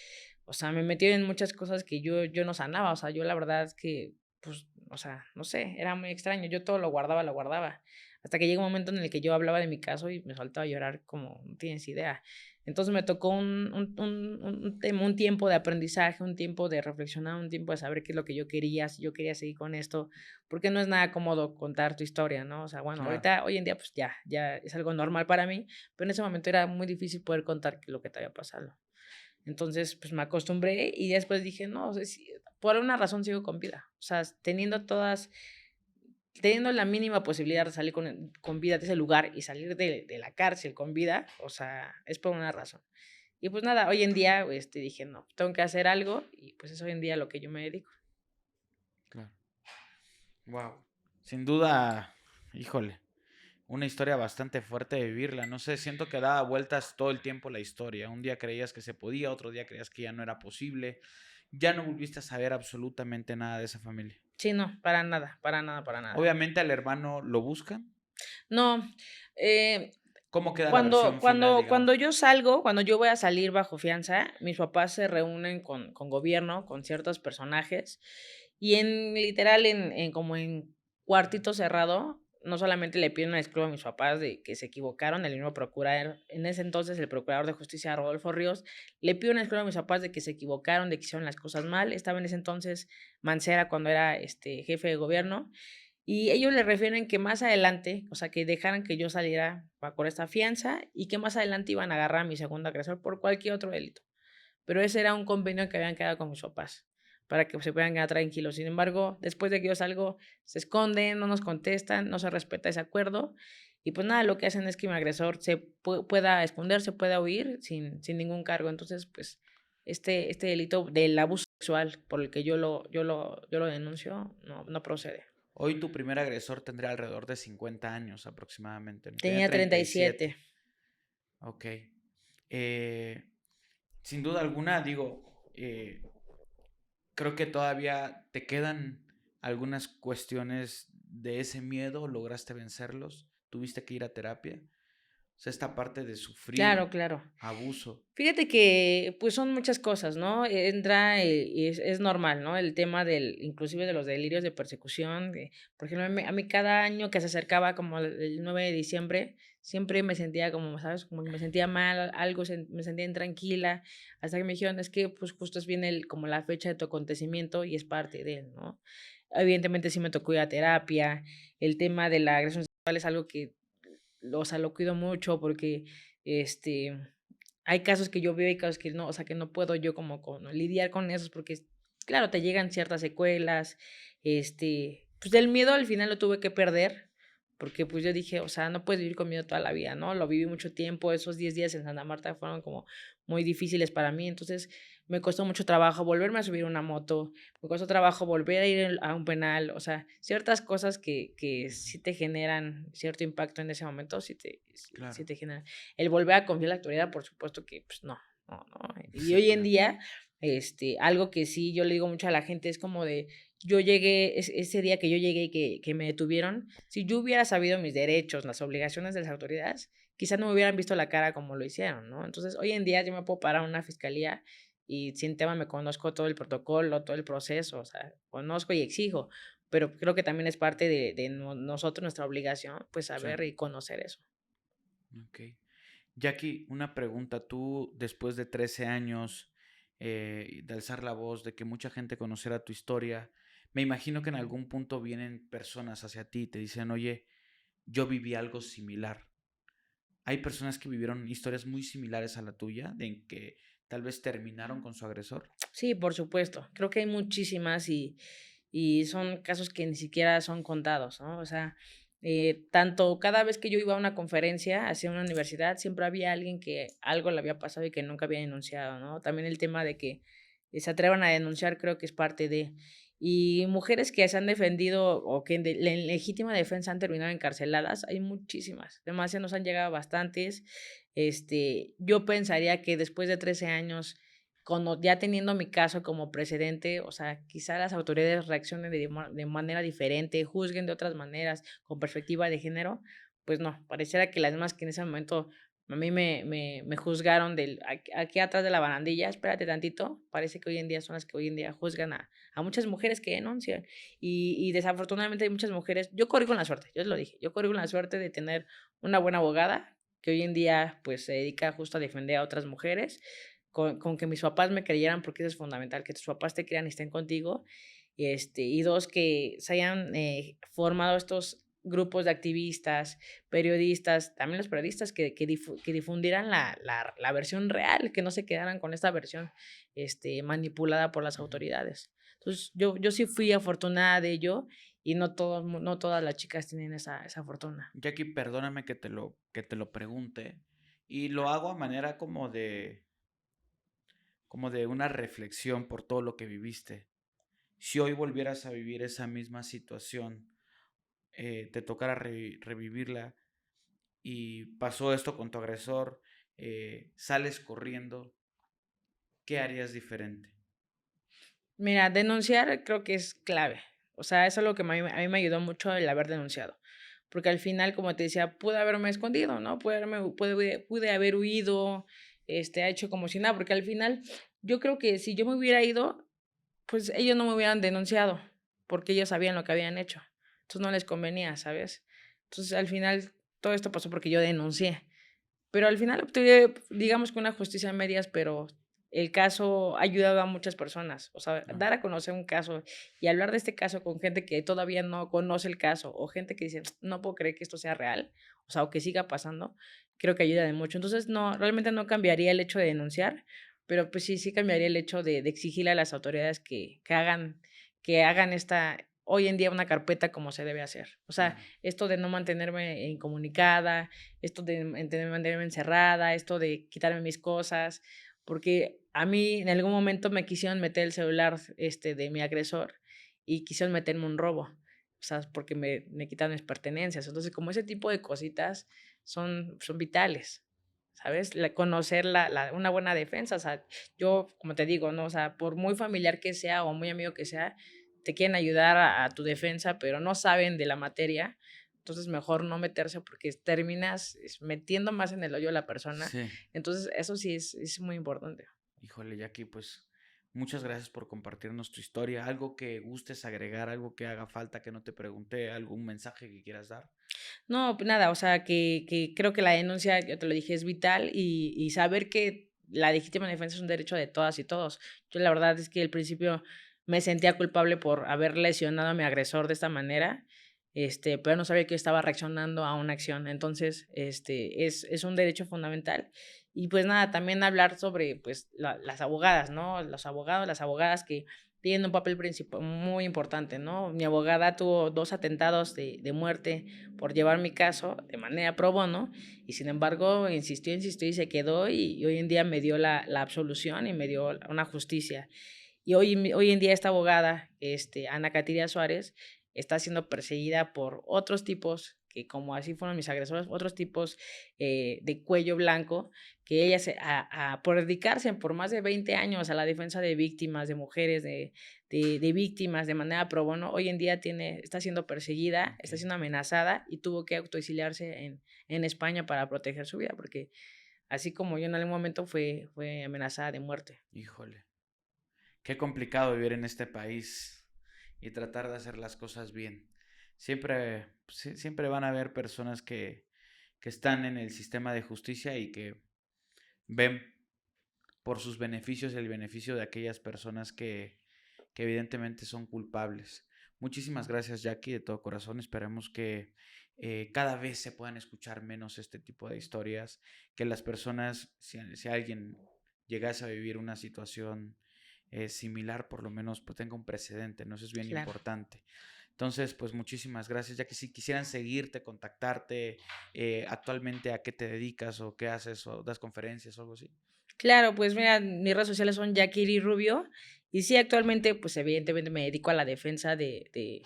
o sea, me metí en muchas cosas que yo no sanaba, o sea, yo la verdad es que pues, o sea, no sé, era muy extraño. Yo todo lo guardaba, lo guardaba. Hasta que llega un momento en el que yo hablaba de mi caso y me soltaba a llorar como no tienes idea. Entonces me tocó un tiempo de aprendizaje, un tiempo de reflexionar, un tiempo de saber qué es lo que yo quería, si yo quería seguir con esto, porque no es nada cómodo contar tu historia, ¿no? O sea, bueno, Claro. ahorita, hoy en día, pues ya es algo normal para mí, pero en ese momento era muy difícil poder contar lo que te había pasado. Entonces, pues me acostumbré y después dije, no, o sea, por alguna razón sigo con vida. O sea, teniendo la mínima posibilidad de salir con vida de ese lugar y salir de la cárcel con vida, o sea, es por una razón. Y pues nada, hoy en día dije, no, tengo que hacer algo y pues es hoy en día lo que yo me dedico. Claro. Wow. Sin duda, híjole, una historia bastante fuerte de vivirla. No sé, siento que daba vueltas todo el tiempo la historia. Un día creías que se podía, otro día creías que ya no era posible. Ya no volviste a saber absolutamente nada de esa familia. Sí, no, para nada, para nada, para nada. Obviamente al hermano lo buscan. No, eh, ¿Cómo queda la cuando, versión final, cuando, digamos? cuando yo salgo, cuando yo voy a salir bajo fianza, mis papás se reúnen con gobierno, con ciertos personajes, y literal, como en cuartito cerrado, no solamente le piden una disculpa a mis papás de que se equivocaron, el mismo procurador, en ese entonces el procurador de justicia, Rodolfo Ríos, le pide una disculpa a mis papás de que se equivocaron, de que hicieron las cosas mal. Estaba en ese entonces Mancera cuando era jefe de gobierno, y ellos le refieren que más adelante, o sea, que dejaran que yo saliera por esta fianza y que más adelante iban a agarrar a mi segundo agresor por cualquier otro delito. Pero ese era un convenio que habían quedado con mis papás para que se puedan quedar tranquilos. Sin embargo, después de que yo salgo, se esconden, no nos contestan, no se respeta ese acuerdo. Y pues nada, lo que hacen es que mi agresor pueda esconderse, pueda huir sin ningún cargo. Entonces, pues, este delito del abuso sexual por el que yo lo denuncio, no procede. Hoy tu primer agresor tendría alrededor de 50 años aproximadamente, ¿no? Tiene Tenía 37. 37. Ok. Eh, Sin duda alguna, digo, creo que todavía te quedan algunas cuestiones de ese miedo. ¿Lograste vencerlos? ¿Tuviste que ir a terapia? O sea, esta parte de Claro, sufrir claro. abuso. Fíjate que, pues, son muchas cosas, ¿no? Entra, y es normal, ¿no? El tema inclusive de los delirios de persecución, por ejemplo, a mí cada año que se acercaba como el 9 de diciembre, siempre me sentía como, ¿sabes? Como que me sentía mal, me sentía intranquila, hasta que me dijeron: "Es que, pues, justo viene como la fecha de tu acontecimiento y es parte de él", ¿no? Evidentemente, sí me tocó ir a terapia. El tema de la agresión sexual es algo que, o sea, lo cuido mucho porque, este hay casos que yo veo y casos que no, o sea, que no puedo yo como lidiar con esos porque, claro, te llegan ciertas secuelas, pues el miedo al final lo tuve que perder, porque pues yo dije, o sea, no puedes vivir con miedo toda la vida, ¿no? Lo viví mucho tiempo, esos 10 días en Santa Marta fueron como muy difíciles para mí, entonces me costó mucho trabajo volverme a subir una moto, me costó trabajo volver a ir a un penal, o sea, ciertas cosas que sí te generan cierto impacto en ese momento, sí Claro. te generan. El volver a confiar en la autoridad, por supuesto que, pues, no. Y Sí, hoy en claro. día, algo que sí yo le digo mucho a la gente es como de, yo llegué, ese día que yo llegué y que me detuvieron, si yo hubiera sabido mis derechos, las obligaciones de las autoridades, quizás no me hubieran visto la cara como lo hicieron, ¿no? Entonces, hoy en día yo me puedo parar a una fiscalía y sin tema me conozco todo el protocolo, todo el proceso, o sea, conozco y exijo, pero creo que también es parte de nosotros, nuestra obligación, pues Sí. saber y conocer eso. Ok. Jackie, una pregunta. Tú, después de 13 años de alzar la voz, de que mucha gente conociera tu historia, me imagino que en algún punto vienen personas hacia ti y te dicen, oye, yo viví algo similar. Hay personas que vivieron historias muy similares a la tuya, de que tal vez terminaron con su agresor. Sí, por supuesto. Creo que hay muchísimas y son casos que ni siquiera son contados, ¿no? O sea, tanto cada vez que yo iba a una conferencia hacia una universidad, siempre había alguien que algo le había pasado y que nunca había denunciado, ¿no? También el tema de que se atrevan a denunciar creo que es parte de. Y mujeres que se han defendido o que en legítima defensa han terminado encarceladas, hay muchísimas. Demasiado nos han llegado bastantes. Yo pensaría que después de 13 años ya teniendo mi caso como precedente, o sea, quizá las autoridades reaccionen de manera diferente, juzguen de otras maneras, con perspectiva de género, pues no, pareciera que las demás que en ese momento A mí me juzgaron aquí atrás de la barandilla, espérate tantito, parece que hoy en día son las que hoy en día juzgan a muchas mujeres que denuncian. Y desafortunadamente hay muchas mujeres, yo corrí con la suerte, yo lo dije, yo corrí con la suerte de tener una buena abogada que hoy en día pues se dedica justo a defender a otras mujeres, con que mis papás me creyeran, porque eso es fundamental, que tus papás te crean y estén contigo, y dos, que se hayan formado estos grupos de activistas, periodistas, también los periodistas que difundieran la versión real, que no se quedaran con esta versión manipulada por las autoridades. Entonces, yo sí fui afortunada de ello y no todas las chicas tienen esa fortuna. Jackie, perdóname que te lo pregunte y lo hago a manera como de una reflexión por todo lo que viviste. Si hoy volvieras a vivir esa misma situación, te tocara revivirla y pasó esto con tu agresor, sales corriendo, ¿qué harías diferente? Mira, denunciar creo que es clave. O sea, eso es lo que a mí me ayudó mucho el haber denunciado. Porque al final, como te decía, pude haberme escondido, ¿no? Pude haber huido, ha hecho como si nada, porque al final yo creo que si yo me hubiera ido, pues ellos no me hubieran denunciado, porque ellos sabían lo que habían hecho. Entonces no les convenía, ¿sabes? Entonces al final todo esto pasó porque yo denuncié. Pero al final obtuve, digamos que una justicia a medias, pero el caso ha ayudado a muchas personas. O sea, No. dar a conocer un caso y hablar de este caso con gente que todavía no conoce el caso o gente que dice, no puedo creer que esto sea real, o sea, o que siga pasando, creo que ayuda de mucho. Entonces, no, realmente no cambiaría el hecho de denunciar, pero pues sí cambiaría el hecho de exigirle a las autoridades que hagan hoy en día una carpeta como se debe hacer. O sea, esto de no mantenerme incomunicada, esto de mantenerme encerrada, esto de quitarme mis cosas, porque a mí en algún momento me quisieron meter el celular de mi agresor y quisieron meterme un robo, o sea, porque me quitaron mis pertenencias. Entonces, como ese tipo de cositas son vitales, ¿sabes? Conocer una buena defensa, o sea, yo, como te digo, ¿no? O sea, por muy familiar que sea o muy amigo que sea, te quieren ayudar a tu defensa, pero no saben de la materia. Entonces, mejor no meterse porque terminas metiendo más en el hoyo a la persona. Sí. Entonces, eso sí es muy importante. Híjole, Jackie, pues muchas gracias por compartirnos tu historia. Algo que gustes agregar, algo que haga falta que no te pregunté, algún mensaje que quieras dar. No, pues nada, o sea, que creo que la denuncia, yo te lo dije, es vital y saber que la legítima defensa es un derecho de todas y todos. Yo la verdad es que al principio me sentía culpable por haber lesionado a mi agresor de esta manera, pero no sabía que estaba reaccionando a una acción. Entonces, es un derecho fundamental. Y pues nada, también hablar sobre pues las abogadas, ¿no? Los abogados, las abogadas que tienen un papel muy importante, ¿no? Mi abogada tuvo 2 atentados de muerte por llevar mi caso de manera pro bono y sin embargo insistió y se quedó y hoy en día me dio la absolución y me dio una justicia. Y hoy en día esta abogada, Ana Katiria Suárez, está siendo perseguida por otros tipos que como así fueron mis agresores, otros tipos de cuello blanco, que ella por dedicarse por más de 20 años a la defensa de víctimas, de mujeres, de víctimas de manera pro bono, hoy en día está siendo perseguida, está siendo amenazada y tuvo que autoexiliarse en España para proteger su vida, porque así como yo en algún momento fue amenazada de muerte. Híjole, qué complicado vivir en este país y tratar de hacer las cosas bien. Siempre van a haber personas que están en el sistema de justicia y que ven por sus beneficios el beneficio de aquellas personas que evidentemente son culpables. Muchísimas gracias, Jackie, de todo corazón. Esperemos que cada vez se puedan escuchar menos este tipo de historias, que las personas, si alguien llegase a vivir una situación similar, por lo menos pues, tenga un precedente, ¿no? Eso es bien Claro. importante. Entonces, pues muchísimas gracias, ya que si quisieran seguirte, contactarte, actualmente a qué te dedicas o qué haces o das conferencias o algo así. Claro, pues mira, mis redes sociales son Yakiri Rubio y sí, actualmente, pues evidentemente me dedico a la defensa de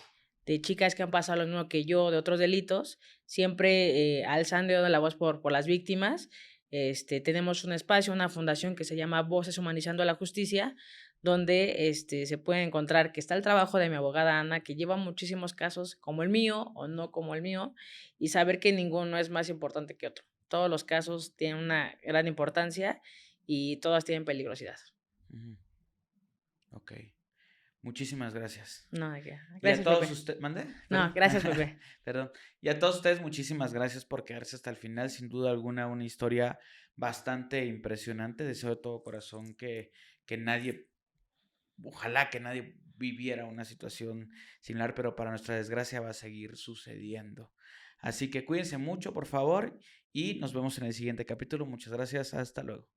chicas que han pasado lo mismo que yo, de otros delitos, siempre alzando la voz por las víctimas. Tenemos un espacio, una fundación que se llama Voces Humanizando la Justicia, donde se puede encontrar que está el trabajo de mi abogada Ana, que lleva muchísimos casos como el mío o no como el mío, y saber que ninguno es más importante que otro. todos los casos tienen una gran importancia y todas tienen peligrosidad. Ujú. Ok. Muchísimas gracias. No, de qué. Y a Gracias, todos Pepe. ustedes, ¿mande? No, Perdón. gracias, Pepe. Perdón. Y a todos ustedes, muchísimas gracias por quedarse hasta el final. Sin duda alguna, una historia bastante impresionante. Deseo de todo corazón que nadie, ojalá que nadie viviera una situación similar, pero para nuestra desgracia va a seguir sucediendo. Así que cuídense mucho, por favor, y nos vemos en el siguiente capítulo. Muchas gracias. Hasta luego.